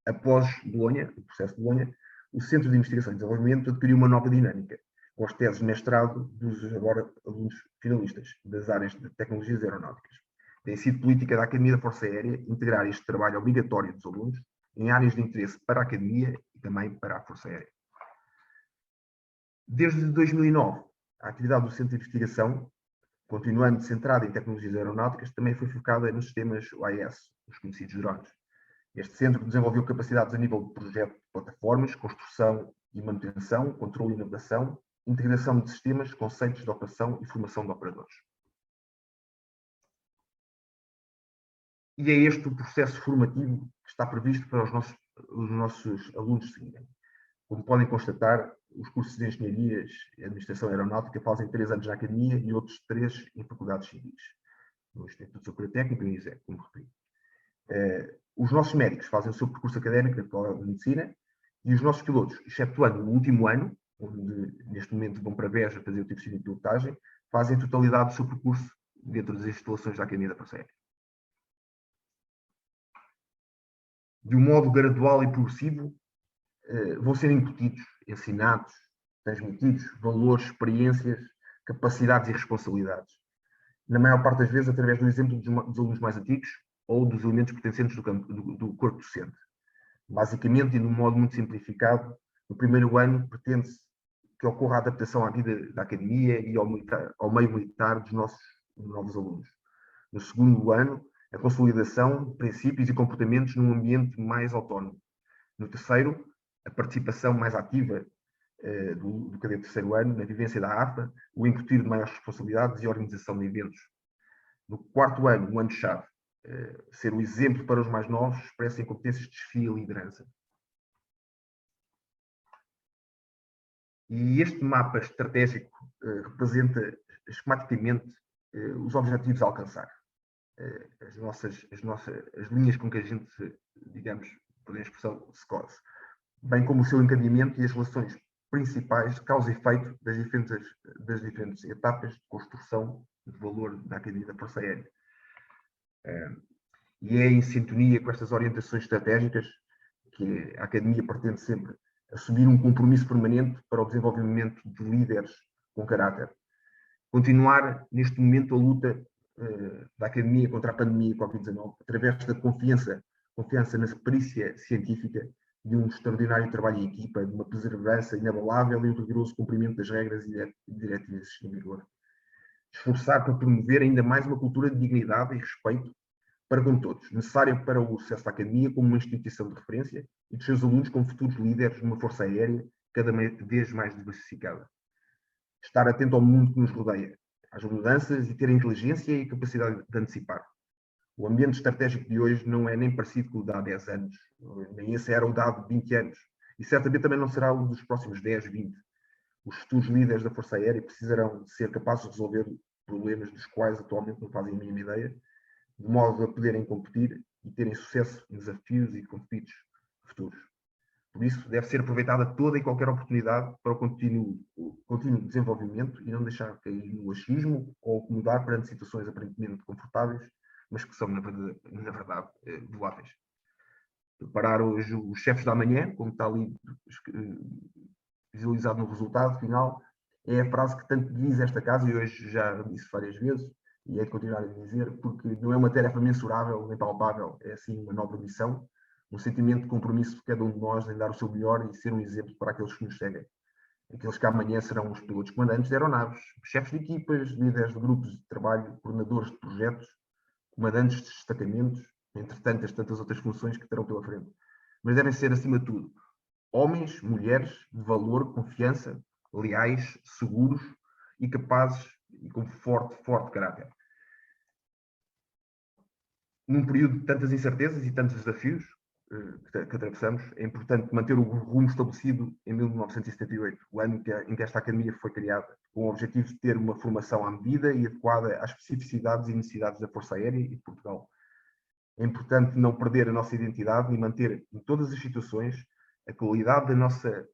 Após Bolonha, o processo de Bolonha, o Centro de Investigação e Desenvolvimento adquiriu uma nova dinâmica, com as teses de mestrado dos agora alunos finalistas das áreas de tecnologias aeronáuticas. Tem sido política da Academia da Força Aérea integrar este trabalho obrigatório dos alunos em áreas de interesse para a Academia e também para a Força Aérea. Desde 2009, a atividade do Centro de Investigação, continuando centrada em tecnologias aeronáuticas, também foi focada nos sistemas OAS, os conhecidos drones. Este centro desenvolveu capacidades a nível de projeto de plataformas, construção e manutenção, controle e navegação, integração de sistemas, conceitos de operação e formação de operadores. E é este o processo formativo que está previsto para os nossos alunos seguirem. Como podem constatar, os cursos de Engenharias e Administração Aeronáutica fazem 3 anos na Academia e outros 3 em faculdades civis, no Instituto de Superior Técnico e no ISEC, como referi. Os nossos médicos fazem o seu percurso académico na Escola de Medicina e os nossos pilotos, excetuando o último ano, onde neste momento vão para Beja fazer o tirocínio de pilotagem, fazem a totalidade do seu percurso dentro das instalações da Academia da Força Aérea. De um modo gradual e progressivo, vão ser incutidos, ensinados, transmitidos valores, experiências, capacidades e responsabilidades. Na maior parte das vezes, através do exemplo dos alunos mais antigos ou dos elementos pertencentes do corpo docente. Basicamente, e de um modo muito simplificado, no primeiro ano pretende-se que ocorra a adaptação à vida da academia e ao meio militar dos nossos novos alunos. No segundo ano, a consolidação de princípios e comportamentos num ambiente mais autónomo. No terceiro, a participação mais ativa do cadete terceiro ano, na vivência da AFA, o incutir de maiores responsabilidades e a organização de eventos. No quarto ano, um ano-chave, ser o exemplo para os mais novos, expressa em competências de desfia e liderança. E este mapa estratégico representa esquematicamente os objetivos a alcançar. As linhas com que a gente, digamos, por expressão, se cose, bem como o seu encadeamento e as relações principais de causa e efeito das diferentes etapas de construção de valor da Academia da Força Aérea. E é em sintonia com estas orientações estratégicas que a Academia pretende sempre assumir um compromisso permanente para o desenvolvimento de líderes com caráter. Continuar, neste momento, a luta da Academia contra a pandemia Covid-19, através da confiança na perícia científica, de um extraordinário trabalho em equipa, de uma perseverança inabalável e um rigoroso cumprimento das regras e diretrizes em vigor. Esforçar para promover ainda mais uma cultura de dignidade e respeito para com todos, necessária para o sucesso da Academia como uma instituição de referência e dos seus alunos como futuros líderes de uma força aérea cada vez mais diversificada. Estar atento ao mundo que nos rodeia, às mudanças e ter a inteligência e a capacidade de antecipar. O ambiente estratégico de hoje não é nem parecido com o de há 10 anos, nem esse era o de há 20 anos, e certamente também não será o dos próximos 10, 20. Os futuros líderes da Força Aérea precisarão ser capazes de resolver problemas dos quais atualmente não fazem a mínima ideia, de modo a poderem competir e terem sucesso em desafios e conflitos futuros. Por isso, deve ser aproveitada toda e qualquer oportunidade para o contínuo desenvolvimento e não deixar cair no achismo ou acomodar perante situações aparentemente confortáveis, mas que são, na verdade, voláteis. Preparar hoje os chefes da manhã, como está ali visualizado no resultado final, é a frase que tanto diz esta casa, e hoje já disse várias vezes, e é de continuar a dizer, porque não é uma tarefa mensurável nem palpável, é assim uma nobre missão, um sentimento de compromisso de cada um de nós em dar o seu melhor e ser um exemplo para aqueles que nos seguem. Aqueles que amanhã serão os pilotos comandantes de aeronaves, chefes de equipas, líderes de grupos de trabalho, coordenadores de projetos, comandantes de destacamentos, entre tantas outras funções que terão pela frente. Mas devem ser, acima de tudo, homens, mulheres de valor, confiança, leais, seguros e capazes e com forte caráter. Num período de tantas incertezas e tantos desafios que atravessamos, é importante manter o rumo estabelecido em 1978, o ano em que esta Academia foi criada, com o objetivo de ter uma formação à medida e adequada às especificidades e necessidades da Força Aérea e de Portugal. É importante não perder a nossa identidade e manter em todas as situações a qualidade da nossa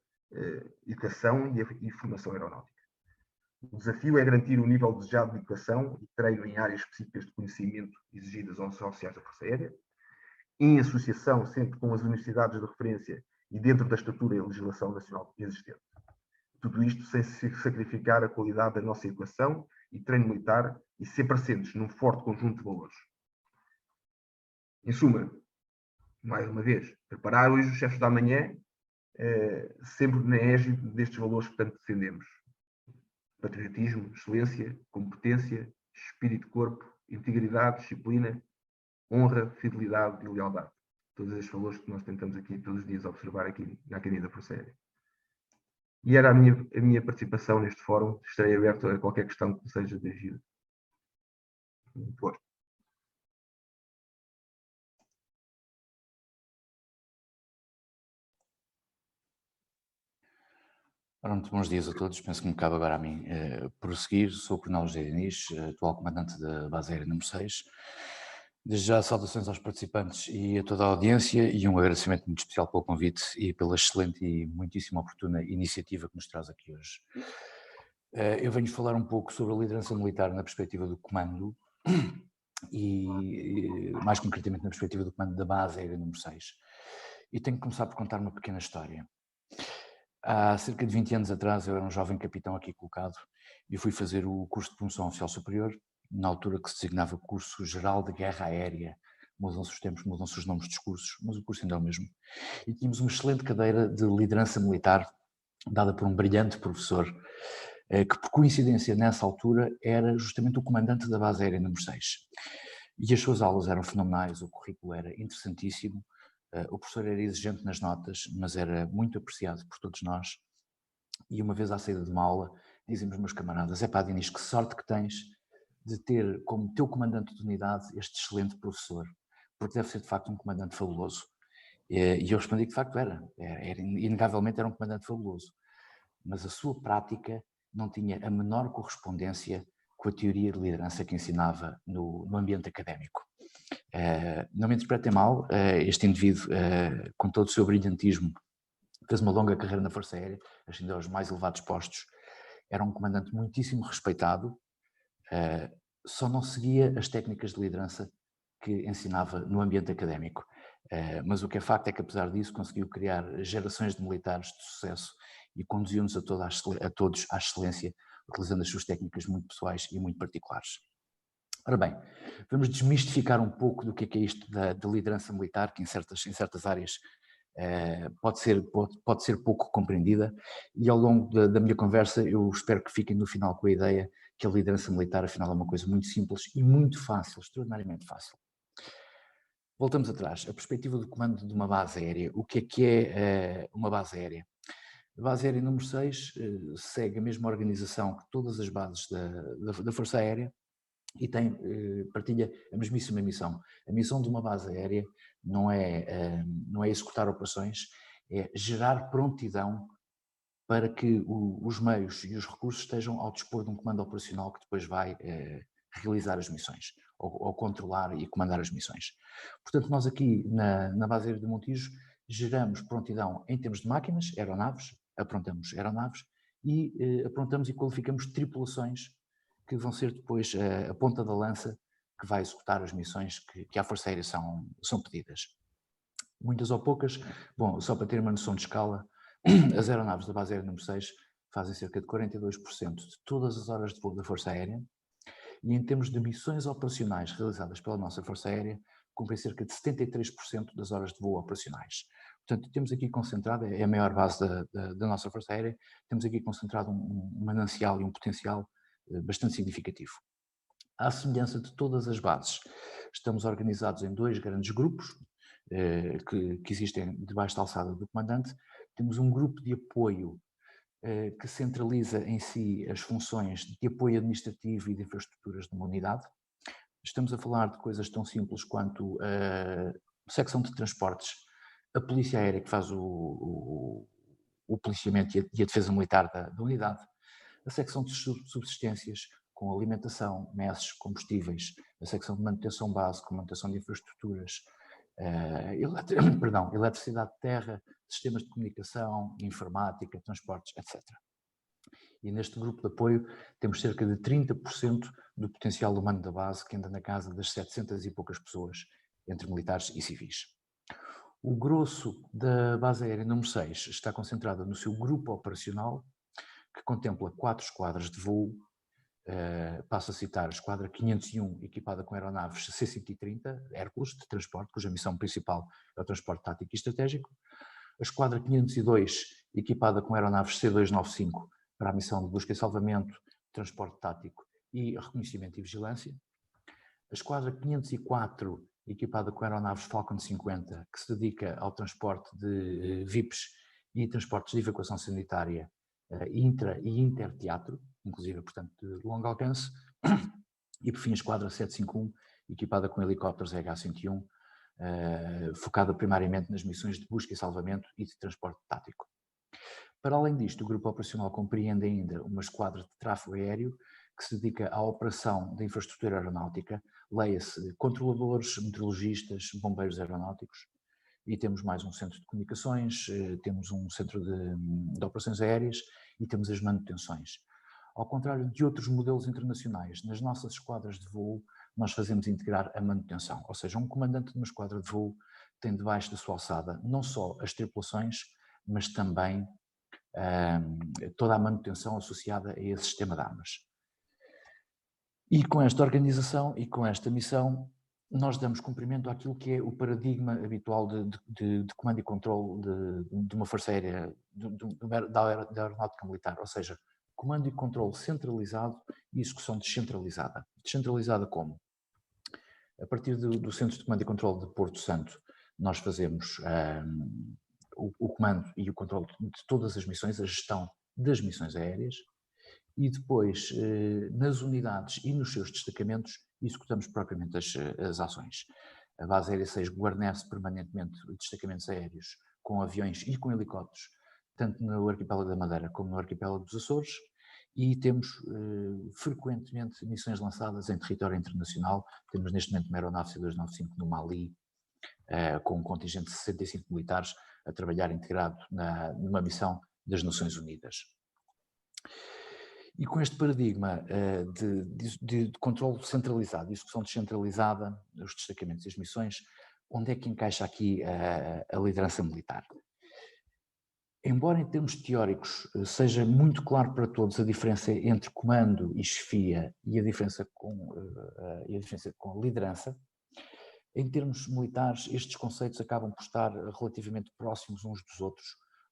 educação e formação aeronáutica. O desafio é garantir o nível desejado de educação e treino em áreas específicas de conhecimento exigidas aos oficiais da Força Aérea, em associação sempre com as universidades de referência e dentro da estrutura e legislação nacional existente. Tudo isto sem sacrificar a qualidade da nossa educação e treino militar e sempre assentes num forte conjunto de valores. Em suma, mais uma vez, preparar hoje os chefes da manhã sempre na égide destes valores que tanto defendemos. Patriotismo, excelência, competência, espírito de corpo, integridade, disciplina, honra, fidelidade e lealdade. Todos estes valores que nós tentamos aqui todos os dias observar aqui na Academia da Força Aérea. E era a minha participação neste fórum. Estarei aberto a qualquer questão que seja dirigida. Muito gosto. Pronto, bons dias a todos. Penso que me cabe agora a mim prosseguir. Sou o Coronel José Diniz, atual comandante da Base Aérea número 6. Desde já, saudações aos participantes e a toda a audiência e um agradecimento muito especial pelo convite e pela excelente e muitíssimo oportuna iniciativa que nos traz aqui hoje. Eu venho falar um pouco sobre a liderança militar na perspectiva do comando e mais concretamente na perspectiva do comando da Base Aérea número 6. E tenho que começar por contar uma pequena história. Há cerca de 20 anos atrás eu era um jovem capitão aqui colocado e fui fazer o curso de promoção oficial superior, na altura que se designava Curso Geral de Guerra Aérea. Mudam-se os tempos, mudam-se os nomes dos cursos, mas o curso ainda é o mesmo. E tínhamos uma excelente cadeira de liderança militar, dada por um brilhante professor, que por coincidência nessa altura era justamente o comandante da Base Aérea número 6. E as suas aulas eram fenomenais, o currículo era interessantíssimo, o professor era exigente nas notas, mas era muito apreciado por todos nós. E uma vez à saída de uma aula, dizem-me os meus camaradas: "Epá, Diniz, que sorte que tens de ter como teu comandante de unidade este excelente professor, porque deve ser de facto um comandante fabuloso." E eu respondi que de facto era inegavelmente era um comandante fabuloso, mas a sua prática não tinha a menor correspondência com a teoria de liderança que ensinava no ambiente académico. Não me interpretem mal, este indivíduo, com todo o seu brilhantismo, fez uma longa carreira na Força Aérea, ascendeu aos mais elevados postos, era um comandante muitíssimo respeitado, só não seguia as técnicas de liderança que ensinava no ambiente académico. Mas o que é facto é que, apesar disso, conseguiu criar gerações de militares de sucesso e conduziu-nos a todos à excelência, utilizando as suas técnicas muito pessoais e muito particulares. Ora bem, vamos desmistificar um pouco do que é isto da liderança militar, que em certas áreas pode ser pouco compreendida, e ao longo da minha conversa eu espero que fiquem no final com a ideia que a liderança militar afinal é uma coisa muito simples e muito fácil, extraordinariamente fácil. Voltamos atrás, a perspectiva do comando de uma base aérea. O que é uma base aérea? A base aérea número 6 segue a mesma organização que todas as bases da Força Aérea e partilha a mesmíssima missão. A missão de uma base aérea não é executar operações, é gerar prontidão para que os meios e os recursos estejam ao dispor de um comando operacional que depois vai realizar as missões, ou controlar e comandar as missões. Portanto, nós aqui na base aérea de Montijo geramos prontidão em termos de máquinas, aeronaves, aprontamos aeronaves e aprontamos e qualificamos tripulações que vão ser depois a ponta da lança que vai executar as missões que à Força Aérea são pedidas. Muitas ou poucas, bom, só para ter uma noção de escala, as aeronaves da base aérea número 6 fazem cerca de 42% de todas as horas de voo da Força Aérea e em termos de missões operacionais realizadas pela nossa Força Aérea, cumprem cerca de 73% das horas de voo operacionais. Portanto, temos aqui concentrado, é a maior base da nossa Força Aérea, temos aqui concentrado um manancial e um potencial bastante significativo. À semelhança de todas as bases, estamos organizados em 2 grandes grupos que existem debaixo da alçada do comandante. Temos um grupo de apoio que centraliza em si as funções de apoio administrativo e de infraestruturas de uma unidade. Estamos a falar de coisas tão simples quanto a secção de transportes, a polícia aérea que faz o policiamento e a defesa militar da unidade, a secção de subsistências com alimentação, messes, combustíveis, a secção de manutenção base com manutenção de infraestruturas, eletricidade de terra, sistemas de comunicação, informática, transportes, etc. E neste grupo de apoio temos cerca de 30% do potencial humano da base, que anda na casa das 700 e poucas pessoas, entre militares e civis. O grosso da base aérea número 6 está concentrado no seu grupo operacional, que contempla 4 esquadras de voo. Passo a citar a esquadra 501, equipada com aeronaves C-130 Hércules de transporte, cuja missão principal é o transporte tático e estratégico. A esquadra 502, equipada com aeronaves C-295 para a missão de busca e salvamento, transporte tático e reconhecimento e vigilância. A esquadra 504, equipada com aeronaves Falcon 50, que se dedica ao transporte de VIPs e transportes de evacuação sanitária intra e interteatro, inclusive, portanto, de longo alcance. E, por fim, a esquadra 751, equipada com helicópteros EH-101, focada primariamente nas missões de busca e salvamento e de transporte tático. Para além disto, o grupo operacional compreende ainda uma esquadra de tráfego aéreo que se dedica à operação da infraestrutura aeronáutica, leia-se controladores, meteorologistas, bombeiros aeronáuticos, e temos mais um centro de comunicações, temos um centro de operações aéreas e temos as manutenções. Ao contrário de outros modelos internacionais, nas nossas esquadras de voo nós fazemos integrar a manutenção, ou seja, um comandante de uma esquadra de voo tem debaixo da sua alçada não só as tripulações, mas também toda a manutenção associada a esse sistema de armas. E com esta organização e com esta missão, nós damos cumprimento àquilo que é o paradigma habitual de comando e controle de uma força aérea, da aeronáutica militar, ou seja, comando e controle centralizado e execução descentralizada. Descentralizada como? A partir do Centro de Comando e Controle de Porto Santo, nós fazemos o comando e o controle de todas as missões, a gestão das missões aéreas, e depois, nas unidades e nos seus destacamentos, executamos propriamente as ações. A base aérea 6 guarnece permanentemente destacamentos aéreos com aviões e com helicópteros, tanto no arquipélago da Madeira como no arquipélago dos Açores, e temos frequentemente missões lançadas em território internacional. Temos neste momento uma aeronave C-295 no Mali, com um contingente de 65 militares a trabalhar integrado numa missão das Nações Unidas. E com este paradigma de controle centralizado, de execução descentralizada, os destacamentos e as missões, onde é que encaixa aqui a liderança militar? Embora em termos teóricos seja muito claro para todos a diferença entre comando e chefia e a diferença com liderança, em termos militares estes conceitos acabam por estar relativamente próximos uns dos outros,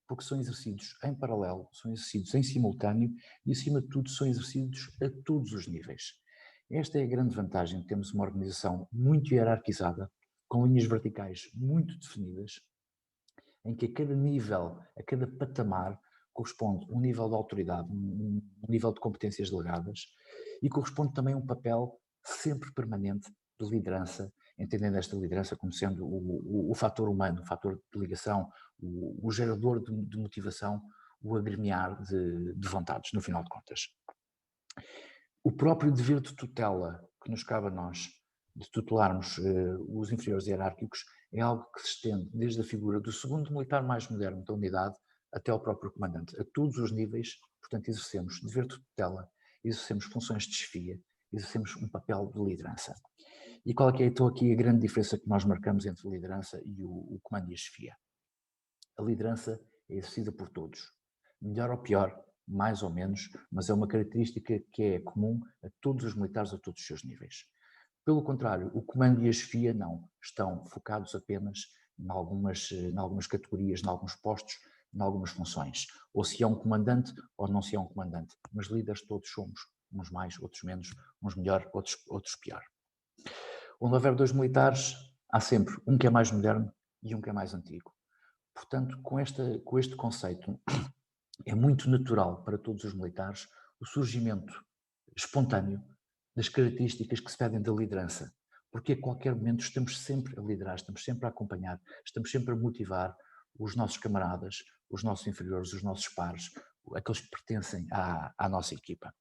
porque são exercidos em paralelo, são exercidos em simultâneo e, acima de tudo, são exercidos a todos os níveis. Esta é a grande vantagem de termos uma organização muito hierarquizada, com linhas verticais muito definidas, em que a cada nível, a cada patamar, corresponde um nível de autoridade, um nível de competências delegadas e corresponde também um papel sempre permanente de liderança, entendendo esta liderança como sendo o fator humano, o fator de ligação, o gerador de motivação, o agremiar de vontades, no final de contas. O próprio dever de tutela que nos cabe a nós, de tutelarmos os inferiores hierárquicos, é algo que se estende desde a figura do segundo militar mais moderno da unidade até ao próprio comandante. A todos os níveis, portanto, exercemos dever de tutela, exercemos funções de chefia, exercemos um papel de liderança. E qual é que é então aqui a grande diferença que nós marcamos entre a liderança e o comando e a chefia? A liderança é exercida por todos, melhor ou pior, mais ou menos, mas é uma característica que é comum a todos os militares a todos os seus níveis. Pelo contrário, o comando e a chefia não, estão focados apenas em algumas categorias, em alguns postos, em algumas funções. Ou se é um comandante ou não se é um comandante, mas líderes todos somos, uns mais, outros menos, uns melhor, outros pior. Onde houver dois militares, há sempre um que é mais moderno e um que é mais antigo. Portanto, com este conceito, é muito natural para todos os militares o surgimento espontâneo das características que se pedem da liderança, porque a qualquer momento estamos sempre a liderar, estamos sempre a acompanhar, estamos sempre a motivar os nossos camaradas, os nossos inferiores, os nossos pares, aqueles que pertencem à nossa equipa.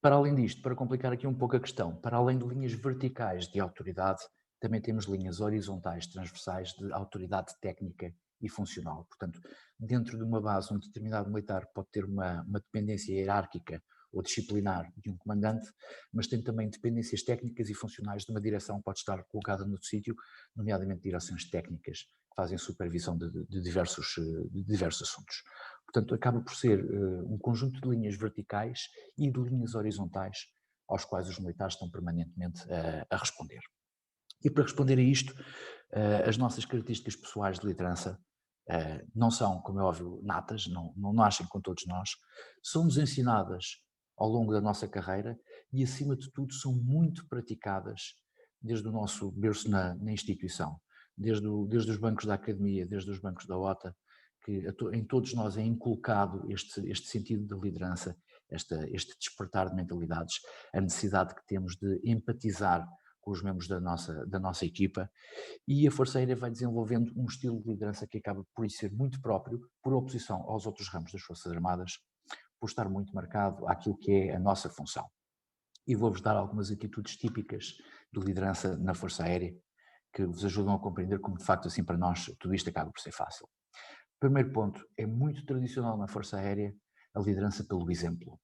Para além disto, para complicar aqui um pouco a questão, para além de linhas verticais de autoridade, também temos linhas horizontais, transversais de autoridade técnica e funcional. Portanto, dentro de uma base, um determinado militar pode ter uma dependência hierárquica ou disciplinar de um comandante, mas tem também dependências técnicas e funcionais de uma direção que pode estar colocada no sítio, nomeadamente direções técnicas, que fazem supervisão de diversos assuntos. Portanto, acaba por ser um conjunto de linhas verticais e de linhas horizontais aos quais os militares estão permanentemente a responder. E para responder a isto, as nossas características pessoais de liderança não são, como é óbvio, natas, não nascem com todos nós, são-nos ensinadas ao longo da nossa carreira e, acima de tudo, são muito praticadas desde o nosso berço na instituição, desde os bancos da academia, desde os bancos da OTA, que em todos nós é inculcado este sentido de liderança, este despertar de mentalidades, a necessidade que temos de empatizar com os membros da nossa equipa, e a Força Aérea vai desenvolvendo um estilo de liderança que acaba por ser muito próprio, por oposição aos outros ramos das Forças Armadas, por estar muito marcado àquilo que é a nossa função. E vou-vos dar algumas atitudes típicas de liderança na Força Aérea, que vos ajudam a compreender como, de facto, assim para nós, tudo isto acaba por ser fácil. Primeiro ponto, é muito tradicional na Força Aérea a liderança pelo exemplo.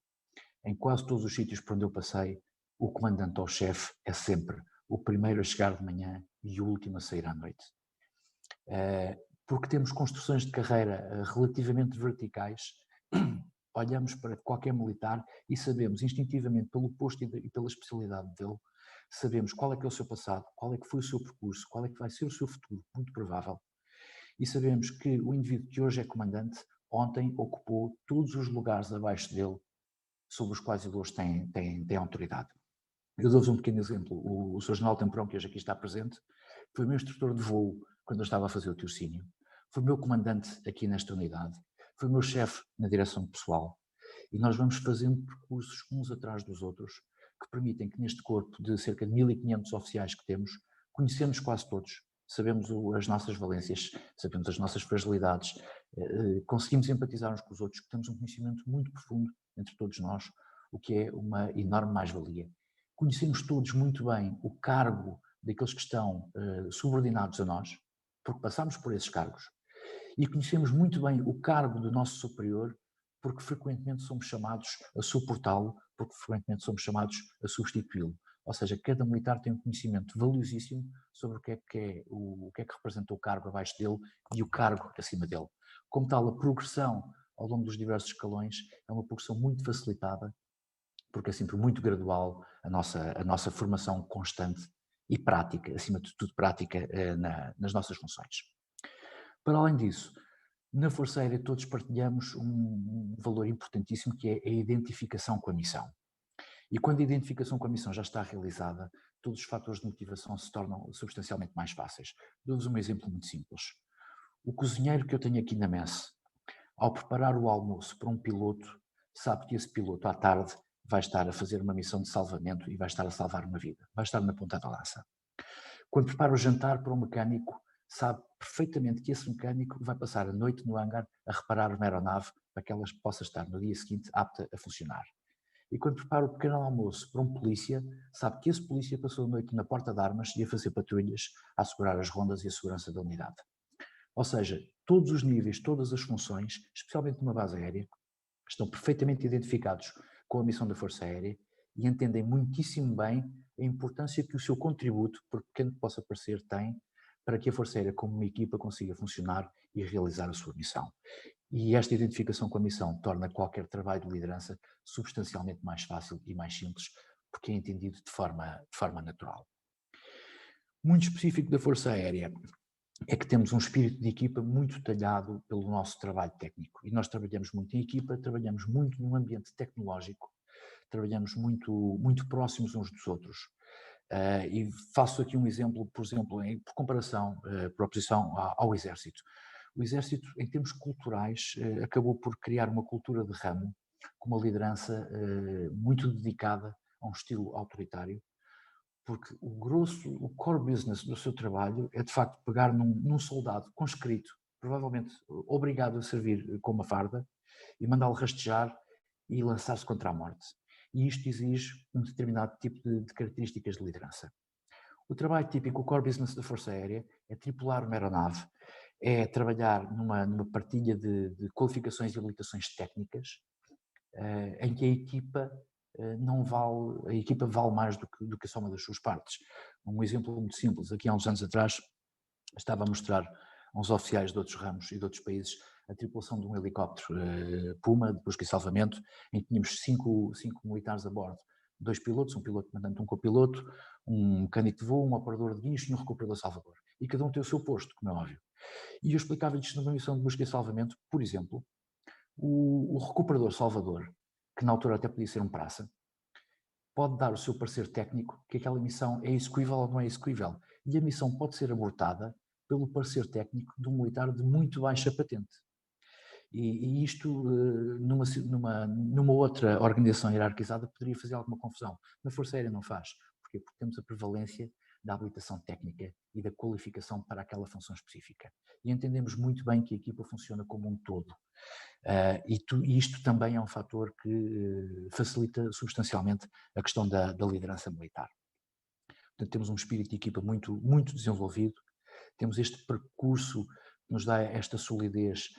Em quase todos os sítios por onde eu passei, o comandante ou chefe é sempre o primeiro a chegar de manhã e o último a sair à noite. Porque temos construções de carreira relativamente verticais, olhamos para qualquer militar e sabemos instintivamente pelo posto e pela especialidade dele, sabemos qual é que é o seu passado, qual é que foi o seu percurso, qual é que vai ser o seu futuro, muito provável. E sabemos que o indivíduo que hoje é comandante, ontem ocupou todos os lugares abaixo dele sobre os quais ele hoje tem autoridade. Eu dou-vos um pequeno exemplo. O Sr. General Temprão, que hoje aqui está presente, foi meu instrutor de voo quando eu estava a fazer o tirocínio, foi meu comandante aqui nesta unidade, foi meu chefe na direção de pessoal, e nós vamos fazendo percursos uns atrás dos outros que permitem que neste corpo de cerca de 1500 oficiais que temos, conhecemos quase todos, sabemos as nossas valências, sabemos as nossas fragilidades, conseguimos empatizar uns com os outros, que temos um conhecimento muito profundo entre todos nós, o que é uma enorme mais-valia. Conhecemos todos muito bem o cargo daqueles que estão subordinados a nós, porque passamos por esses cargos, e conhecemos muito bem o cargo do nosso superior, porque frequentemente somos chamados a suportá-lo, porque frequentemente somos chamados a substituí-lo. Ou seja, cada militar tem um conhecimento valiosíssimo sobre o que é que representa o cargo abaixo dele e o cargo acima dele. Como tal, a progressão ao longo dos diversos escalões é uma progressão muito facilitada, porque é sempre muito gradual a nossa formação constante e prática, acima de tudo prática, nas nossas funções. Para além disso, na Força Aérea todos partilhamos um valor importantíssimo, que é a identificação com a missão. E quando a identificação com a missão já está realizada, todos os fatores de motivação se tornam substancialmente mais fáceis. Dou-vos um exemplo muito simples. O cozinheiro que eu tenho aqui na messe, ao preparar o almoço para um piloto, sabe que esse piloto à tarde vai estar a fazer uma missão de salvamento e vai estar a salvar uma vida, vai estar na ponta da lança. Quando prepara o jantar para um mecânico, sabe perfeitamente que esse mecânico vai passar a noite no hangar a reparar uma aeronave para que ela possa estar no dia seguinte apta a funcionar. E quando prepara o pequeno almoço para um polícia, sabe que esse polícia passou a noite na porta de armas e a fazer patrulhas, a assegurar as rondas e a segurança da unidade. Ou seja, todos os níveis, todas as funções, especialmente numa base aérea, estão perfeitamente identificados com a missão da Força Aérea e entendem muitíssimo bem a importância que o seu contributo, por pequeno que possa parecer, tem para que a Força Aérea como uma equipa consiga funcionar e realizar a sua missão. E esta identificação com a missão torna qualquer trabalho de liderança substancialmente mais fácil e mais simples, porque é entendido de forma natural. Muito específico da Força Aérea é que temos um espírito de equipa muito talhado pelo nosso trabalho técnico. E nós trabalhamos muito em equipa, trabalhamos muito num ambiente tecnológico, trabalhamos muito próximos uns dos outros. E faço aqui um exemplo, por comparação, por oposição ao Exército. O Exército, em termos culturais, acabou por criar uma cultura de ramo, com uma liderança muito dedicada a um estilo autoritário, porque o core business do seu trabalho é de facto pegar num soldado conscrito, provavelmente obrigado a servir com uma farda, e mandá-lo rastejar e lançar-se contra a morte. E isto exige um determinado tipo de características de liderança. O trabalho típico, o core business da Força Aérea, é tripular uma aeronave, é trabalhar numa partilha de qualificações e habilitações técnicas, em que a equipa vale mais do que a soma das suas partes. Um exemplo muito simples: aqui há uns anos atrás estava a mostrar a uns oficiais de outros ramos e de outros países a tripulação de um helicóptero Puma de busca e salvamento, em que tínhamos cinco militares a bordo, 2 pilotos, um piloto comandante, um copiloto, um mecânico de voo, um operador de guincho e um recuperador salvador. E cada um tem o seu posto, como é óbvio. E eu explicava-lhes numa missão de busca e salvamento, por exemplo, o recuperador salvador, que na altura até podia ser um praça, pode dar o seu parecer técnico que aquela missão é execuível ou não é execuível. E a missão pode ser abortada pelo parecer técnico de um militar de muito baixa patente. E isto, numa outra organização hierarquizada, poderia fazer alguma confusão. Na Força Aérea não faz. Porquê? Porque temos a prevalência da habilitação técnica e da qualificação para aquela função específica. E entendemos muito bem que a equipa funciona como um todo. E isto também é um fator que facilita substancialmente a questão da liderança militar. Portanto, temos um espírito de equipa muito, muito desenvolvido, temos este percurso que nos dá esta solidez,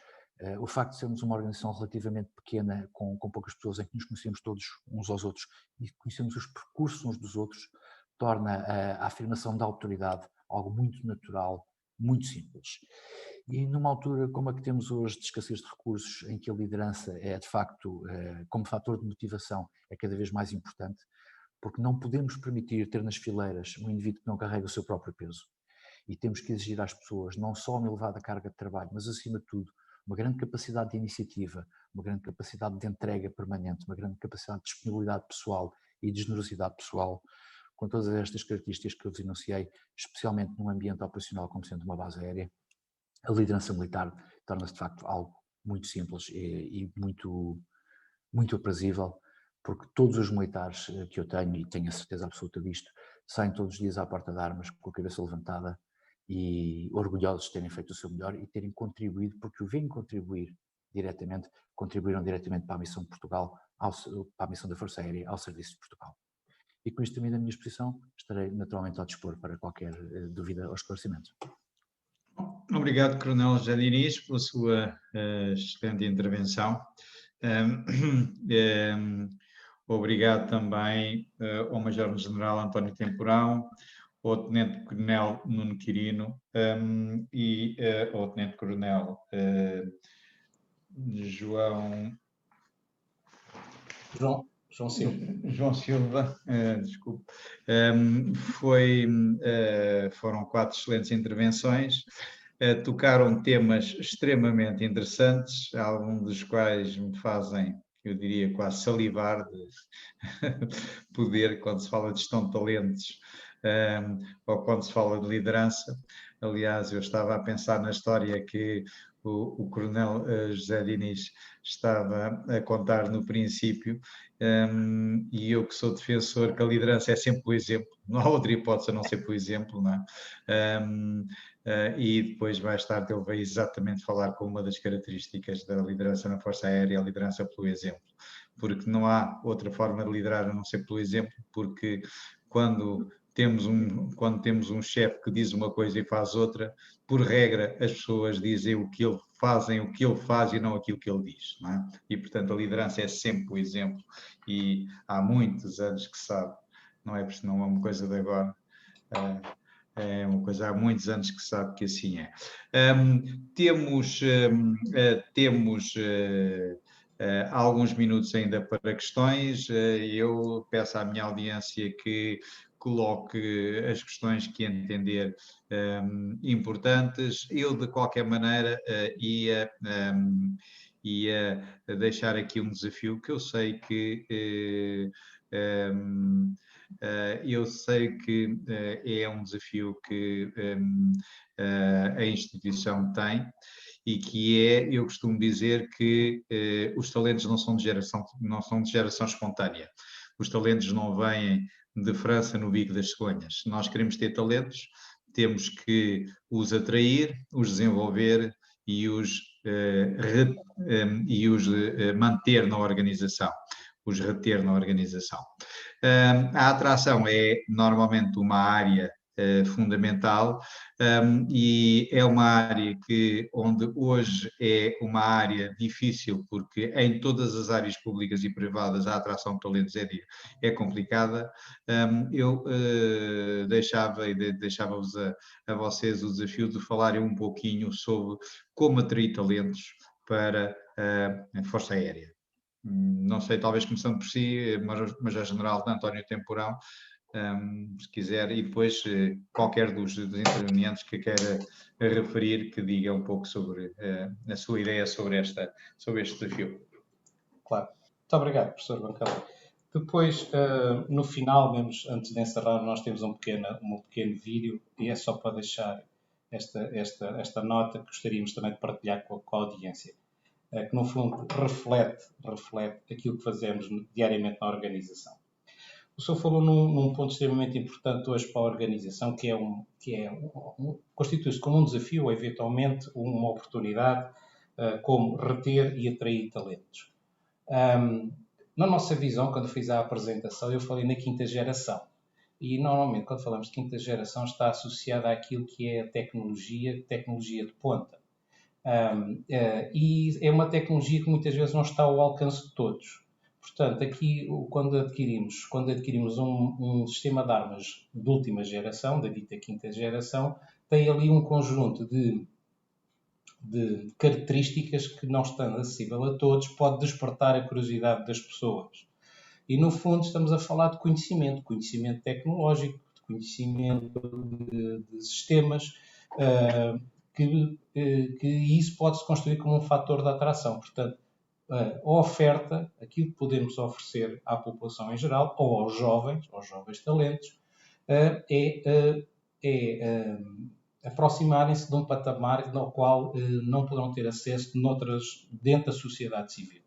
o facto de sermos uma organização relativamente pequena, com poucas pessoas, em que nos conhecemos todos uns aos outros e conhecemos os percursos uns dos outros, torna a afirmação da autoridade algo muito natural, muito simples. E numa altura como a que temos hoje de escassez de recursos, em que a liderança é de facto, como fator de motivação, é cada vez mais importante, porque não podemos permitir ter nas fileiras um indivíduo que não carrega o seu próprio peso. E temos que exigir às pessoas não só uma elevada carga de trabalho, mas acima de tudo uma grande capacidade de iniciativa, uma grande capacidade de entrega permanente, uma grande capacidade de disponibilidade pessoal e de generosidade pessoal, com todas estas características que eu vos enunciei, especialmente num ambiente operacional como sendo uma base aérea. A liderança militar torna-se de facto algo muito simples e muito, muito aprazível, porque todos os militares que eu tenho, e tenho a certeza absoluta disto, saem todos os dias à porta de armas com a cabeça levantada e orgulhosos de terem feito o seu melhor e terem contribuído, porque o veem contribuir diretamente, contribuíram diretamente para a missão de Portugal, para a missão da Força Aérea, ao serviço de Portugal. E com isto termino a minha exposição, estarei naturalmente ao dispor para qualquer dúvida ou esclarecimento. Obrigado, Coronel José Diniz, pela sua excelente intervenção. Obrigado também ao Major-General António Temporão, ao Tenente-Coronel Nuno Quirino e ao Tenente-Coronel João Silva, desculpe. Foram 4 excelentes intervenções. Tocaram temas extremamente interessantes, alguns dos quais me fazem, eu diria, quase salivar de poder, quando se fala de gestão de talentos ou quando se fala de liderança. Aliás, eu estava a pensar na história que o Coronel José Diniz estava a contar no princípio, e eu que sou defensor que a liderança é sempre o exemplo, não há outra hipótese a não ser por exemplo, não é? E depois mais tarde ele veio exatamente falar com uma das características da liderança na Força Aérea, a liderança pelo exemplo, porque não há outra forma de liderar a não ser pelo exemplo, porque quando temos um chefe que diz uma coisa e faz outra, por regra as pessoas dizem o que ele faz e não aquilo que ele diz, não é? E portanto a liderança é sempre o exemplo, e há muitos anos que se sabe, não é uma coisa de agora, é uma coisa há muitos anos que se sabe que assim é. Temos alguns minutos ainda para questões. Eu peço à minha audiência que coloque as questões que entender importantes. Eu, de qualquer maneira, ia deixar aqui um desafio que eu sei que é um desafio que a instituição tem, e que é, eu costumo dizer que os talentos não são de geração espontânea. Os talentos não vêm de França no bico das cegonhas. Se nós queremos ter talentos, temos que os atrair, os desenvolver e os manter na organização, os reter na organização. A atração é normalmente uma área fundamental, e é uma área onde hoje é uma área difícil, porque em todas as áreas públicas e privadas a atração de talentos é complicada. Eu deixava-vos a vocês o desafio de falarem um pouquinho sobre como atrair talentos para a Força Aérea. Não sei, talvez começando por si, Major-General António Temporão, se quiser, e depois qualquer dos intervenientes que queira referir, que diga um pouco sobre a sua ideia sobre este desafio. Claro. Muito obrigado, professor Bancada. Depois, no final, mesmo antes de encerrar, nós temos um pequeno vídeo, e é só para deixar esta nota que gostaríamos também de partilhar com a audiência, que no fundo reflete aquilo que fazemos diariamente na organização. O senhor falou num ponto extremamente importante hoje para a organização, constitui-se como um desafio, ou eventualmente uma oportunidade, como reter e atrair talentos. Na nossa visão, quando fiz a apresentação, eu falei na quinta geração. E normalmente, quando falamos de quinta geração, está associada àquilo que é a tecnologia de ponta. E é uma tecnologia que muitas vezes não está ao alcance de todos. Portanto, aqui, quando adquirimos um sistema de armas de última geração, da dita quinta geração, tem ali um conjunto de características que, não estando acessível a todos, pode despertar a curiosidade das pessoas. E, no fundo, estamos a falar de conhecimento tecnológico, de conhecimento de sistemas, que isso pode-se construir como um fator de atração. Portanto, a oferta, aquilo que podemos oferecer à população em geral, ou aos jovens talentos, aproximarem-se de um patamar no qual não poderão ter acesso dentro da sociedade civil.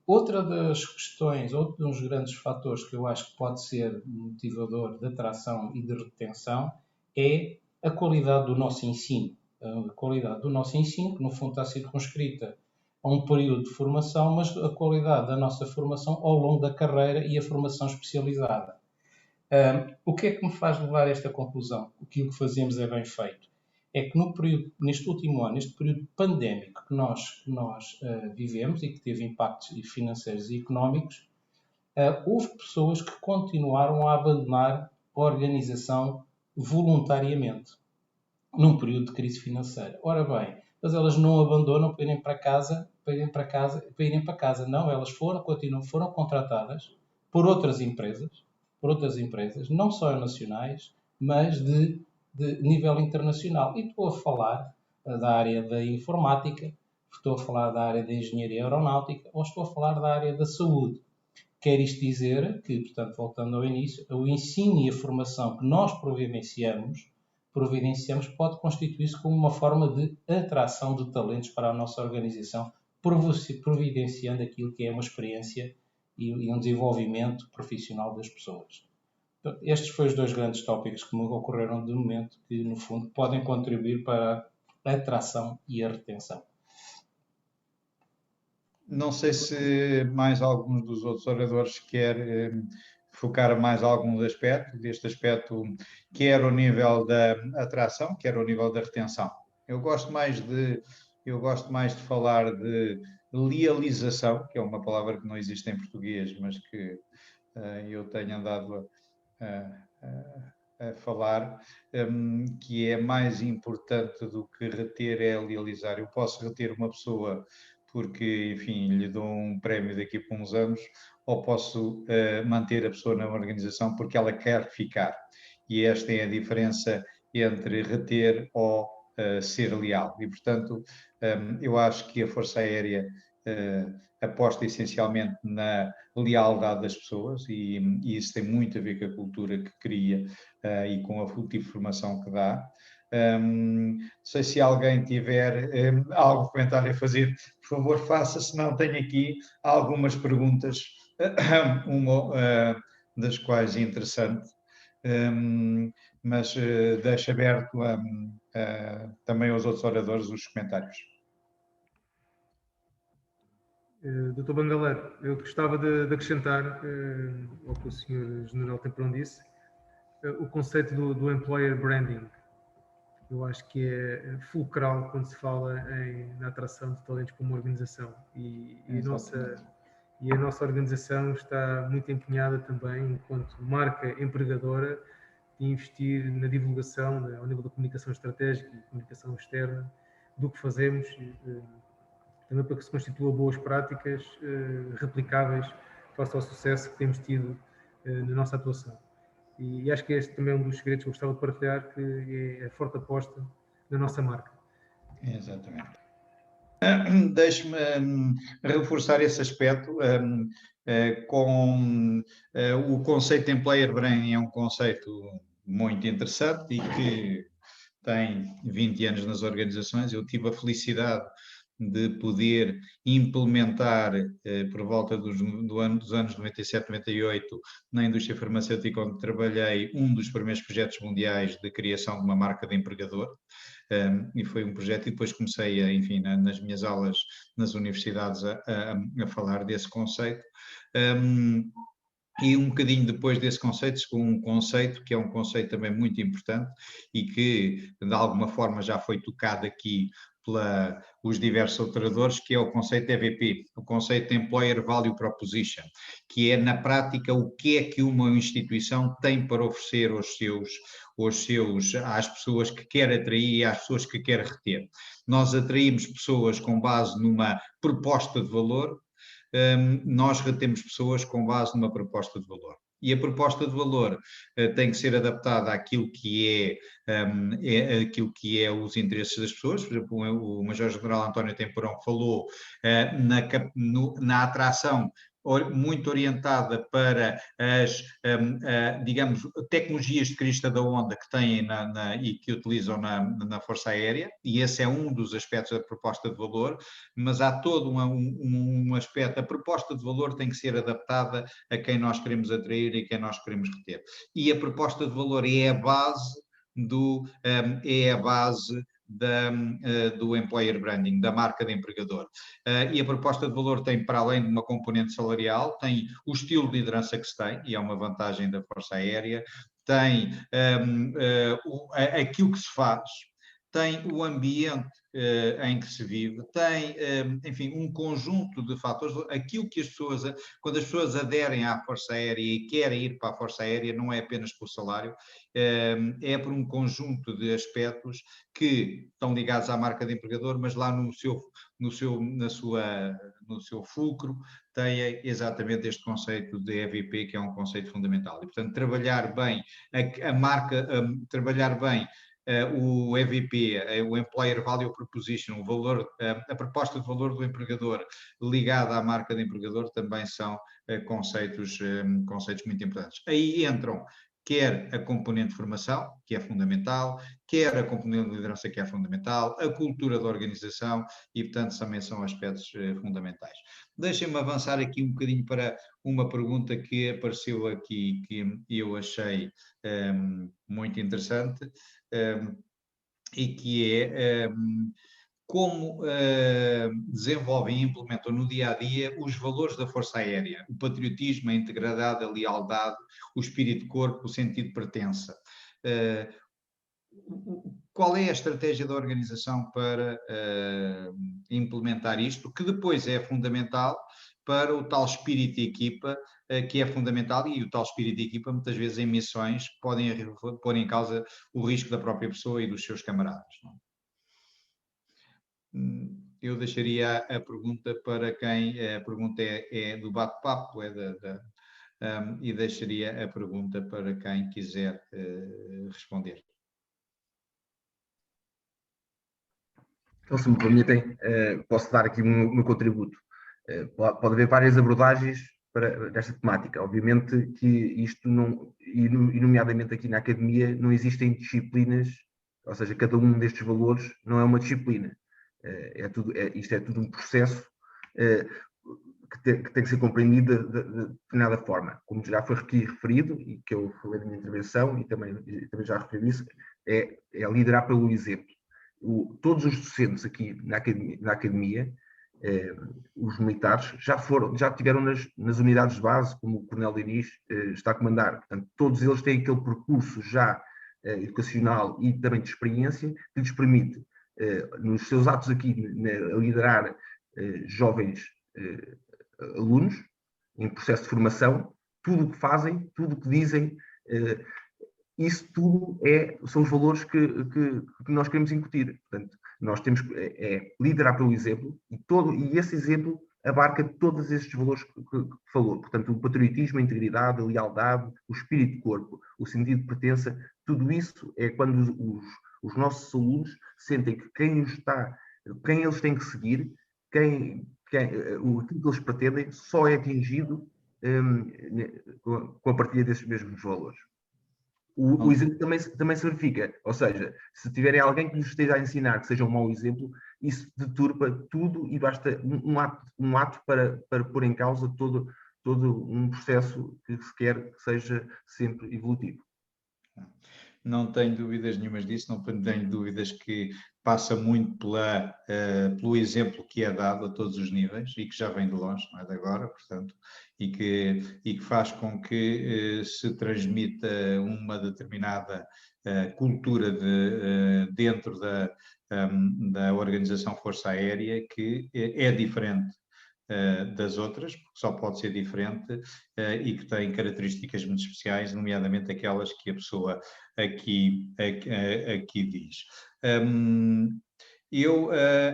Outra das questões, outro dos grandes fatores que eu acho que pode ser motivador de atração e de retenção é a qualidade do nosso ensino. A qualidade do nosso ensino, que no fundo está circunscrita a um período de formação, mas a qualidade da nossa formação ao longo da carreira e a formação especializada. O que é que me faz levar a esta conclusão? Aquilo que fazemos é bem feito. é que neste último ano, neste período pandémico que nós vivemos e que teve impactos financeiros e económicos, houve pessoas que continuaram a abandonar a organização voluntariamente, num período de crise financeira. Ora bem, mas elas não abandonam para irem para casa. Não, elas foram contratadas por outras empresas, não só nacionais, mas de nível internacional. E estou a falar da área da informática, estou a falar da área da engenharia aeronáutica, ou estou a falar da área da saúde. Quer isto dizer que, portanto, voltando ao início, o ensino e a formação que nós providenciamos pode constituir-se como uma forma de atração de talentos para a nossa organização, providenciando aquilo que é uma experiência e um desenvolvimento profissional das pessoas. Estes foram os dois grandes tópicos que me ocorreram de momento, que, no fundo, podem contribuir para a atração e a retenção. Não sei se mais alguns dos outros oradores quer focar mais algum aspecto, deste aspecto, quer ao nível da atração, quer ao nível da retenção. Eu gosto mais de falar de lealização, que é uma palavra que não existe em português, mas que eu tenho andado a falar, que é mais importante do que reter é lealizar. Eu posso reter uma pessoa porque, enfim, lhe dou um prémio daqui por uns anos, ou posso manter a pessoa na organização porque ela quer ficar. E esta é a diferença entre reter ou ser leal. E, portanto, eu acho que a Força Aérea aposta essencialmente na lealdade das pessoas e isso tem muito a ver com a cultura que cria e com a tipo de formação que dá. Não sei se alguém tiver algum comentário a fazer, por favor faça, senão tenho aqui algumas perguntas, uma das quais é interessante, mas deixo aberto também aos outros oradores os comentários. Dr. Bandaleiro, eu gostava de acrescentar ao que o Sr. General Temprão disse, o conceito do employer branding. Eu acho que é fulcral quando se fala na atração de talentos para uma organização. E a nossa organização está muito empenhada também, enquanto marca empregadora, de investir na divulgação, ao nível da comunicação estratégica e comunicação externa, do que fazemos, também para que se constituam boas práticas replicáveis face ao sucesso que temos tido na nossa atuação. E acho que este também é um dos segredos que eu gostava de partilhar, que é a forte aposta na nossa marca. Exatamente. Deixe-me reforçar esse aspecto com o conceito de employer branding. É um conceito muito interessante e que tem 20 anos nas organizações. Eu tive a felicidade de poder implementar, por volta dos anos 97, 98, na indústria farmacêutica onde trabalhei, um dos primeiros projetos mundiais de criação de uma marca de empregador. E foi um projeto, e depois comecei, enfim, nas minhas aulas nas universidades a falar desse conceito. E um bocadinho depois desse conceito, com um conceito que é um conceito também muito importante e que, de alguma forma, já foi tocado aqui os diversos operadores, que é o conceito EVP, o conceito de Employer Value Proposition, que é, na prática, o que é que uma instituição tem para oferecer às pessoas que quer atrair e às pessoas que quer reter. Nós atraímos pessoas com base numa proposta de valor, nós retemos pessoas com base numa proposta de valor. E a proposta de valor tem que ser adaptada àquilo que é os interesses das pessoas. Por exemplo, o Major-General António Temporão falou na atração muito orientada para as, digamos, tecnologias de crista da onda que têm e que utilizam na Força Aérea, e esse é um dos aspectos da proposta de valor, mas há todo um aspecto, a proposta de valor tem que ser adaptada a quem nós queremos atrair e quem nós queremos reter. E a proposta de valor é a base do employer branding, da marca de empregador. E a proposta de valor tem, para além de uma componente salarial, tem o estilo de liderança que se tem, e é uma vantagem da Força Aérea, tem aquilo que se faz, tem o ambiente em que se vive, tem, enfim, um conjunto de fatores. Aquilo que as pessoas, quando as pessoas aderem à Força Aérea e querem ir para a Força Aérea, não é apenas pelo salário, é por um conjunto de aspectos que estão ligados à marca de empregador, mas lá no seu fulcro tem exatamente este conceito de EVP, que é um conceito fundamental. E, portanto, trabalhar bem a marca, trabalhar bem o EVP, o Employer Value Proposition, o valor, a proposta de valor do empregador ligada à marca de empregador, também são conceitos muito importantes. Aí entram quer a componente de formação, que é fundamental, quer a componente de liderança, que é fundamental, a cultura da organização e, portanto, também são aspectos fundamentais. Deixem-me avançar aqui um bocadinho para uma pergunta que apareceu aqui, que eu achei muito interessante, e que é como desenvolvem e implementam no dia a dia os valores da Força Aérea, o patriotismo, a integridade, a lealdade, o espírito de corpo, o sentido de pertença. Qual é a estratégia da organização para implementar isto, que depois é fundamental para o tal espírito de equipa, que é fundamental, e o tal espírito de equipa, muitas vezes em missões, podem pôr em causa o risco da própria pessoa e dos seus camaradas. Não? Eu deixaria a pergunta para quem, a pergunta é do bate-papo, e deixaria a pergunta para quem quiser responder. Então, se me permitem, posso dar aqui o meu contributo. Pode haver várias abordagens desta temática. Obviamente que isto não, e nomeadamente aqui na academia, não existem disciplinas, ou seja, cada um destes valores não é uma disciplina. Isto é tudo um processo que tem que ser compreendido de determinada forma. Como já foi aqui referido, e que eu falei na minha intervenção, e também já referi isso, é liderar pelo exemplo. Todos os docentes aqui na academia, os militares, já tiveram nas unidades de base, como o Coronel Diniz está a comandar. Portanto, todos eles têm aquele percurso já educacional e também de experiência que lhes permite, nos seus atos aqui, a liderar jovens alunos em processo de formação, tudo o que fazem, tudo o que dizem, isso tudo são os valores que nós queremos incutir. Portanto, nós temos liderar pelo exemplo, e esse exemplo abarca todos estes valores que falou. Portanto, o patriotismo, a integridade, a lealdade, o espírito de corpo, o sentido de pertença, tudo isso é quando os nossos alunos sentem que quem eles têm que seguir, aquilo que eles pretendem, só é atingido com a partilha desses mesmos valores. O exemplo também se verifica, ou seja, se tiverem alguém que lhes esteja a ensinar que seja um mau exemplo, isso deturpa tudo e basta um ato para pôr em causa todo um processo que se quer que seja sempre evolutivo. Não tenho dúvidas nenhumas disso, não tenho dúvidas que passa muito pelo exemplo que é dado a todos os níveis e que já vem de longe, não é de agora, portanto, e que faz com que se transmita uma determinada cultura dentro da Organização Força Aérea que é diferente das outras, porque só pode ser diferente e que tem características muito especiais, nomeadamente aquelas que a pessoa aqui diz.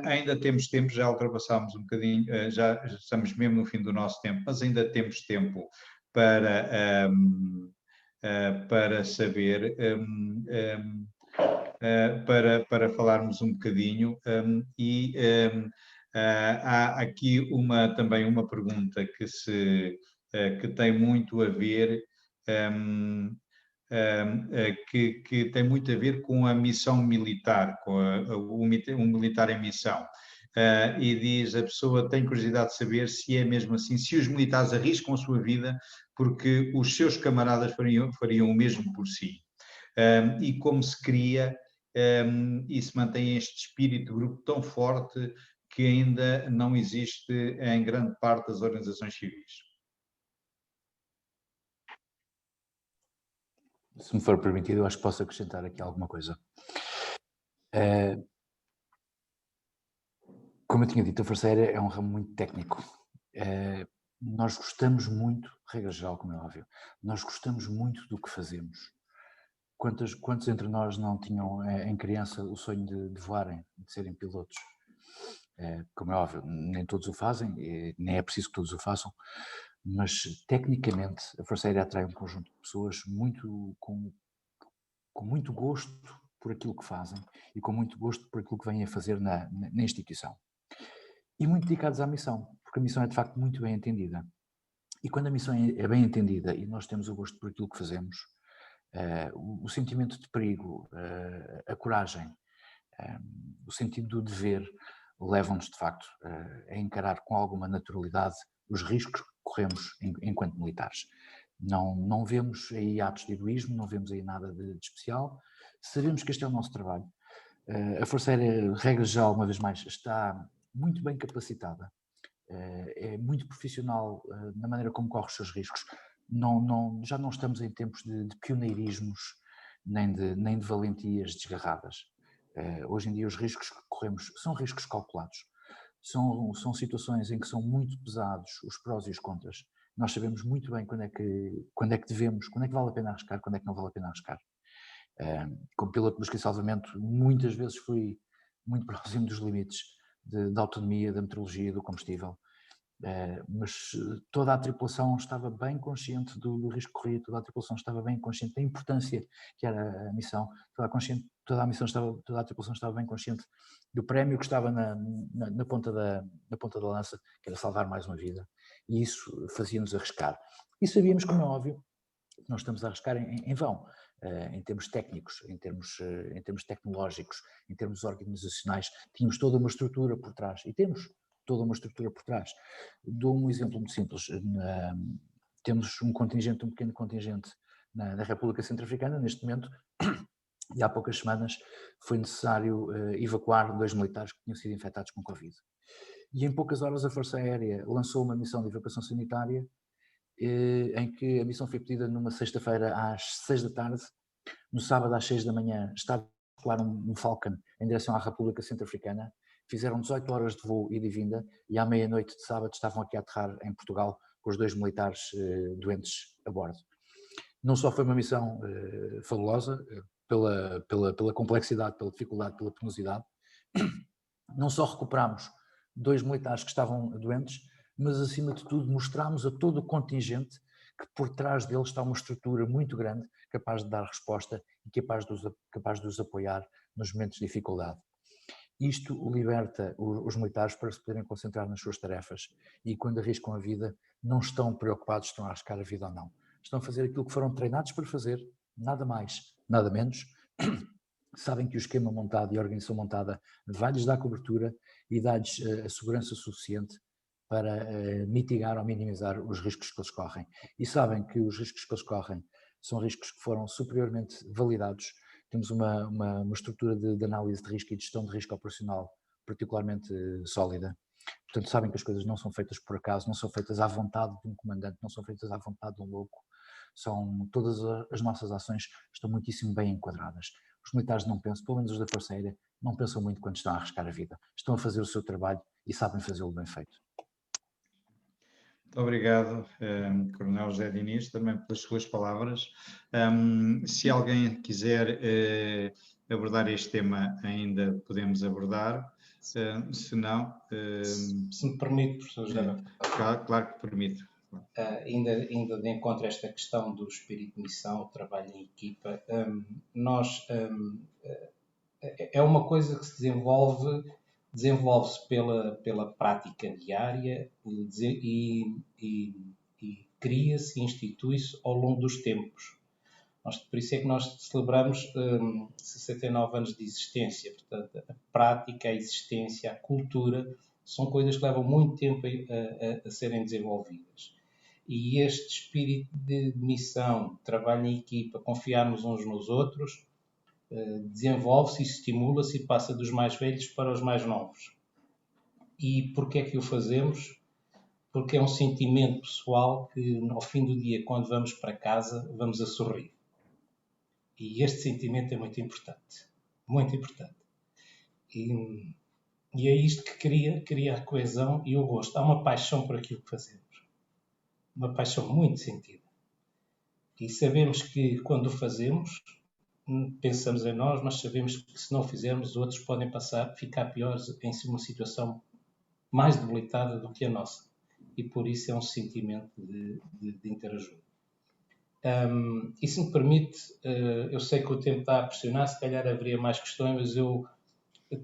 Ainda temos tempo, já ultrapassámos um bocadinho, já estamos mesmo no fim do nosso tempo, mas ainda temos tempo para saber, para falarmos um bocadinho há aqui também uma pergunta que tem muito a ver que tem muito a ver com a missão militar, com um militar em missão. E diz, a pessoa tem curiosidade de saber se é mesmo assim, se os militares arriscam a sua vida porque os seus camaradas fariam o mesmo por si. E como se cria e se mantém este espírito de grupo tão forte que ainda não existe em grande parte das organizações civis. Se me for permitido, eu acho que posso acrescentar aqui alguma coisa. Como eu tinha dito, a Força Aérea é um ramo muito técnico. Nós gostamos muito, regra geral, como é óbvio, nós gostamos muito do que fazemos. Quantos entre nós não tinham em criança o sonho de voarem, de serem pilotos? Como é óbvio, nem todos o fazem, nem é preciso que todos o façam, mas tecnicamente a Força Aérea atrai um conjunto de pessoas com muito gosto por aquilo que fazem e com muito gosto por aquilo que vêm a fazer na instituição. E muito dedicados à missão, porque a missão é de facto muito bem entendida. E quando a missão é bem entendida e nós temos o gosto por aquilo que fazemos, o sentimento de perigo, a coragem, o sentido do dever levam-nos de facto a encarar com alguma naturalidade os riscos que corremos enquanto militares. Não vemos aí atos de heroísmo, não vemos aí nada de especial, sabemos que este é o nosso trabalho. A Força Aérea, regra geral, uma vez mais, está muito bem capacitada, é muito profissional na maneira como corre os seus riscos. Já não estamos em tempos de pioneirismos nem de valentias desgarradas. Hoje em dia os riscos que corremos são riscos calculados, são situações em que são muito pesados os prós e os contras. Nós sabemos muito bem quando é que devemos, quando é que vale a pena arriscar, quando é que não vale a pena arriscar. Como piloto de busca e salvamento, muitas vezes fui muito próximo dos limites da autonomia, da meteorologia, do combustível, mas toda a tripulação estava bem consciente do risco que corria, toda a tripulação estava bem consciente da importância que era a missão, toda a tripulação estava bem consciente do prémio que estava na ponta da lança, que era salvar mais uma vida, e isso fazia-nos arriscar. E sabíamos, como é óbvio, que nós estamos a arriscar em vão, em termos técnicos, em termos tecnológicos, em termos organizacionais. Tínhamos toda uma estrutura por trás, e temos toda uma estrutura por trás. Dou um exemplo muito simples. Temos um pequeno contingente na República Centro-Africana, neste momento, e há poucas semanas foi necessário evacuar 2 militares que tinham sido infectados com Covid. E em poucas horas a Força Aérea lançou uma missão de evacuação sanitária em que a missão foi pedida numa sexta-feira às 6 da tarde, no sábado às 6 da manhã estava a voar um Falcon em direção à República Centro-Africana, fizeram 18 horas de voo ida e vinda e à meia-noite de sábado estavam aqui a aterrar em Portugal com os 2 militares doentes a bordo. Não só foi uma missão fabulosa, pela complexidade, pela dificuldade, pela penosidade, não só recuperámos 2 militares que estavam doentes, mas acima de tudo mostramos a todo o contingente que por trás deles está uma estrutura muito grande, capaz de dar resposta e capaz de os apoiar nos momentos de dificuldade. Isto liberta os militares para se poderem concentrar nas suas tarefas e quando arriscam a vida não estão preocupados se estão a arriscar a vida ou não. Estão a fazer aquilo que foram treinados para fazer, nada mais, nada menos. Sabem que o esquema montado e a organização montada vai-lhes dar cobertura e dá-lhes a segurança suficiente para mitigar ou minimizar os riscos que eles correm. E sabem que os riscos que eles correm são riscos que foram superiormente validados. Temos uma estrutura de análise de risco e de gestão de risco operacional particularmente sólida. Portanto, sabem que as coisas não são feitas por acaso, não são feitas à vontade de um comandante, não são feitas à vontade de um louco. Todas as nossas ações estão muitíssimo bem enquadradas. Os militares não pensam, pelo menos os da Força Aérea, não pensam muito quando estão a arriscar a vida. Estão a fazer o seu trabalho e sabem fazê-lo bem feito. Muito obrigado, Coronel José Diniz, também pelas suas palavras. Se alguém quiser abordar este tema, ainda podemos abordar. Se não... Se me permite, professor José. Claro que permito. Ainda de encontro a esta questão do espírito de missão, o trabalho em equipa, é uma coisa que se desenvolve-se pela prática diária e cria-se e institui-se ao longo dos tempos. Por isso é que nós celebramos 69 anos de existência. Portanto, a prática, a existência, a cultura são coisas que levam muito tempo a serem desenvolvidas. E este espírito de missão, trabalho em equipa, confiarmos uns nos outros, desenvolve-se e estimula-se e passa dos mais velhos para os mais novos. E porquê é que o fazemos? Porque é um sentimento pessoal que, ao fim do dia, quando vamos para casa, vamos a sorrir. E este sentimento é muito importante. Muito importante. E é isto que cria a coesão e o gosto. Há uma paixão por aquilo que fazemos. Uma paixão muito sentida. E sabemos que quando o fazemos, pensamos em nós, mas sabemos que se não fizermos, outros podem ficar piores em uma situação mais debilitada do que a nossa. E por isso é um sentimento de interajuda. E se me permite, eu sei que o tempo está a pressionar, se calhar haveria mais questões, mas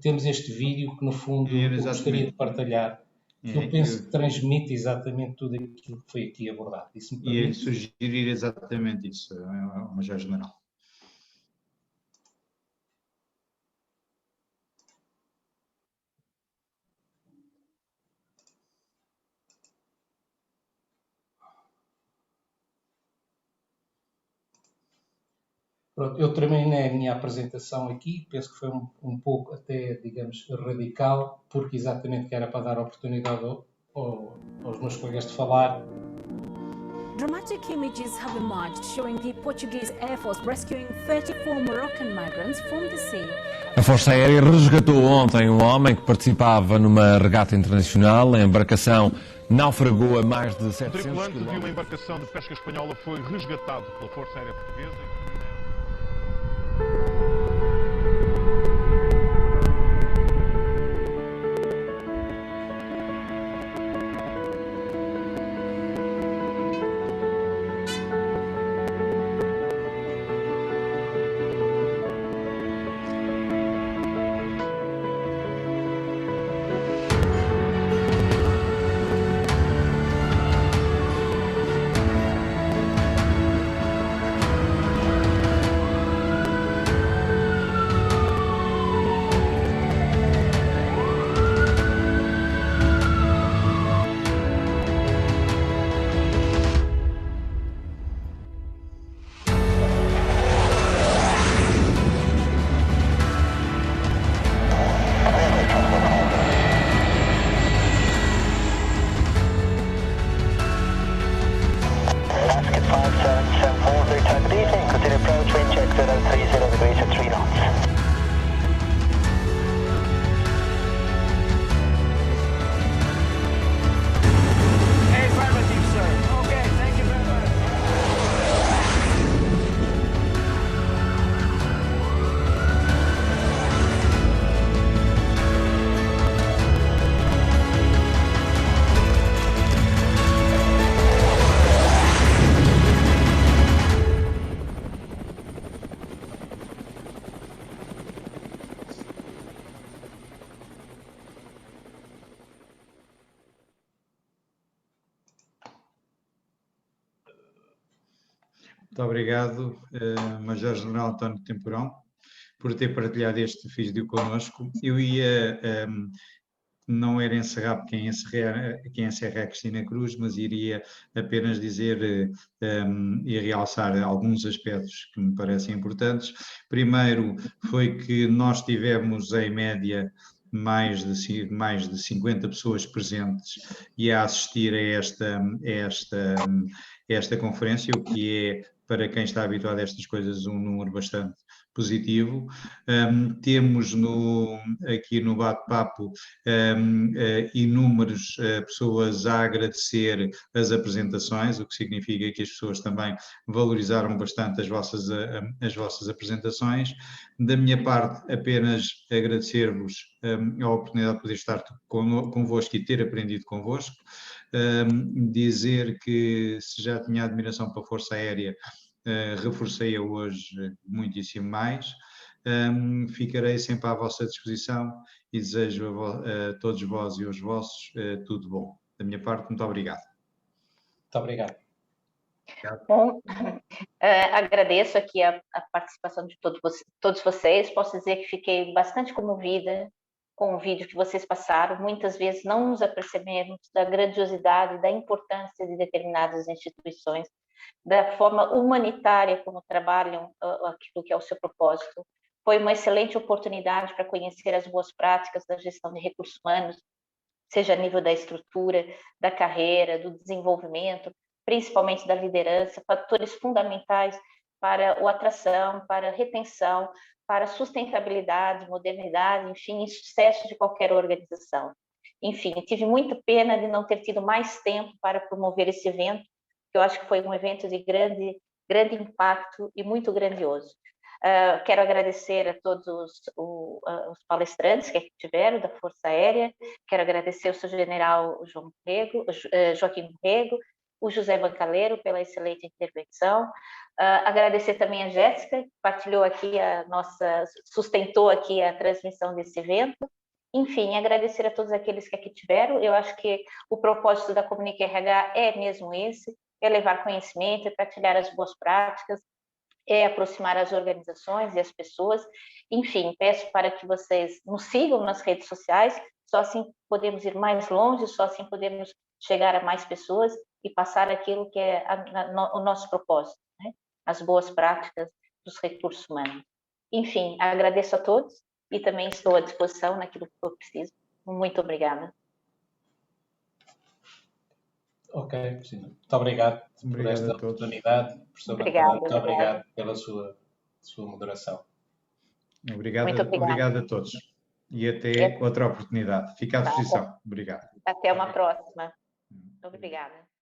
temos este vídeo que no fundo eu gostaria de partilhar, que eu penso que transmite exatamente tudo aquilo que foi aqui abordado. E se me permite... sugerir exatamente isso, Major General. Pronto, eu terminei a minha apresentação aqui, penso que foi um pouco até, digamos, radical, porque exatamente que era para dar oportunidade aos meus colegas de falar. Dramatic images have emerged showing the Portuguese Air Force rescuing 34 Moroccan migrants from the sea. A Força Aérea resgatou ontem um homem que participava numa regata internacional. A embarcação naufragou a mais de 700 km. O tripulante de uma embarcação de pesca espanhola foi resgatado pela Força Aérea Portuguesa. Muito obrigado, Major General António Temporão, por ter partilhado este vídeo connosco. Eu ia, não era encerrar quem encerra é a Cristina Cruz, mas iria apenas dizer e realçar alguns aspectos que me parecem importantes. Primeiro, foi que nós tivemos, em média, mais de 50 pessoas presentes e a assistir a esta conferência, o que é, para quem está habituado a estas coisas, um número bastante positivo. Temos aqui no bate-papo inúmeras pessoas a agradecer as apresentações, o que significa que as pessoas também valorizaram bastante as vossas apresentações. Da minha parte, apenas agradecer-vos a oportunidade de poder estar convosco e ter aprendido convosco. Dizer que, se já tinha admiração para a Força Aérea, reforcei-a hoje muitíssimo mais. Ficarei sempre à vossa disposição e desejo a todos vós e aos vossos tudo bom. Da minha parte, muito obrigado. Muito obrigado. Bom, agradeço aqui a participação de todos vocês. Posso dizer que fiquei bastante comovida com o vídeo que vocês passaram. Muitas vezes não nos apercebemos da grandiosidade, da importância de determinadas instituições, da forma humanitária como trabalham aquilo que é o seu propósito. Foi uma excelente oportunidade para conhecer as boas práticas da gestão de recursos humanos, seja a nível da estrutura, da carreira, do desenvolvimento, principalmente da liderança, fatores fundamentais para a atração, para a retenção para a sustentabilidade, modernidade, enfim, e sucesso de qualquer organização. Enfim, tive muita pena de não ter tido mais tempo para promover esse evento, que eu acho que foi um evento de grande impacto e muito grandioso. Quero agradecer a todos os palestrantes que aqui tiveram, da Força Aérea, quero agradecer ao seu general Joaquim Borrego, o José Bancaleiro pela excelente intervenção, agradecer também a Jéssica, que partilhou aqui sustentou aqui a transmissão desse evento. Enfim, agradecer a todos aqueles que aqui tiveram. Eu acho que o propósito da Comunica RH é mesmo esse, é levar conhecimento, é partilhar as boas práticas, é aproximar as organizações e as pessoas. Enfim, peço para que vocês nos sigam nas redes sociais, só assim podemos ir mais longe, só assim podemos chegar a mais pessoas e passar aquilo que é o nosso propósito, né? As boas práticas dos recursos humanos. Enfim, agradeço a todos e também estou à disposição naquilo que eu preciso. Muito obrigada. Ok, muito obrigado por esta oportunidade. Professor Bancaleiro, muito obrigado pela sua moderação. Obrigado a todos. E até outra oportunidade. Fica à disposição. Obrigado. Até uma próxima. Obrigada.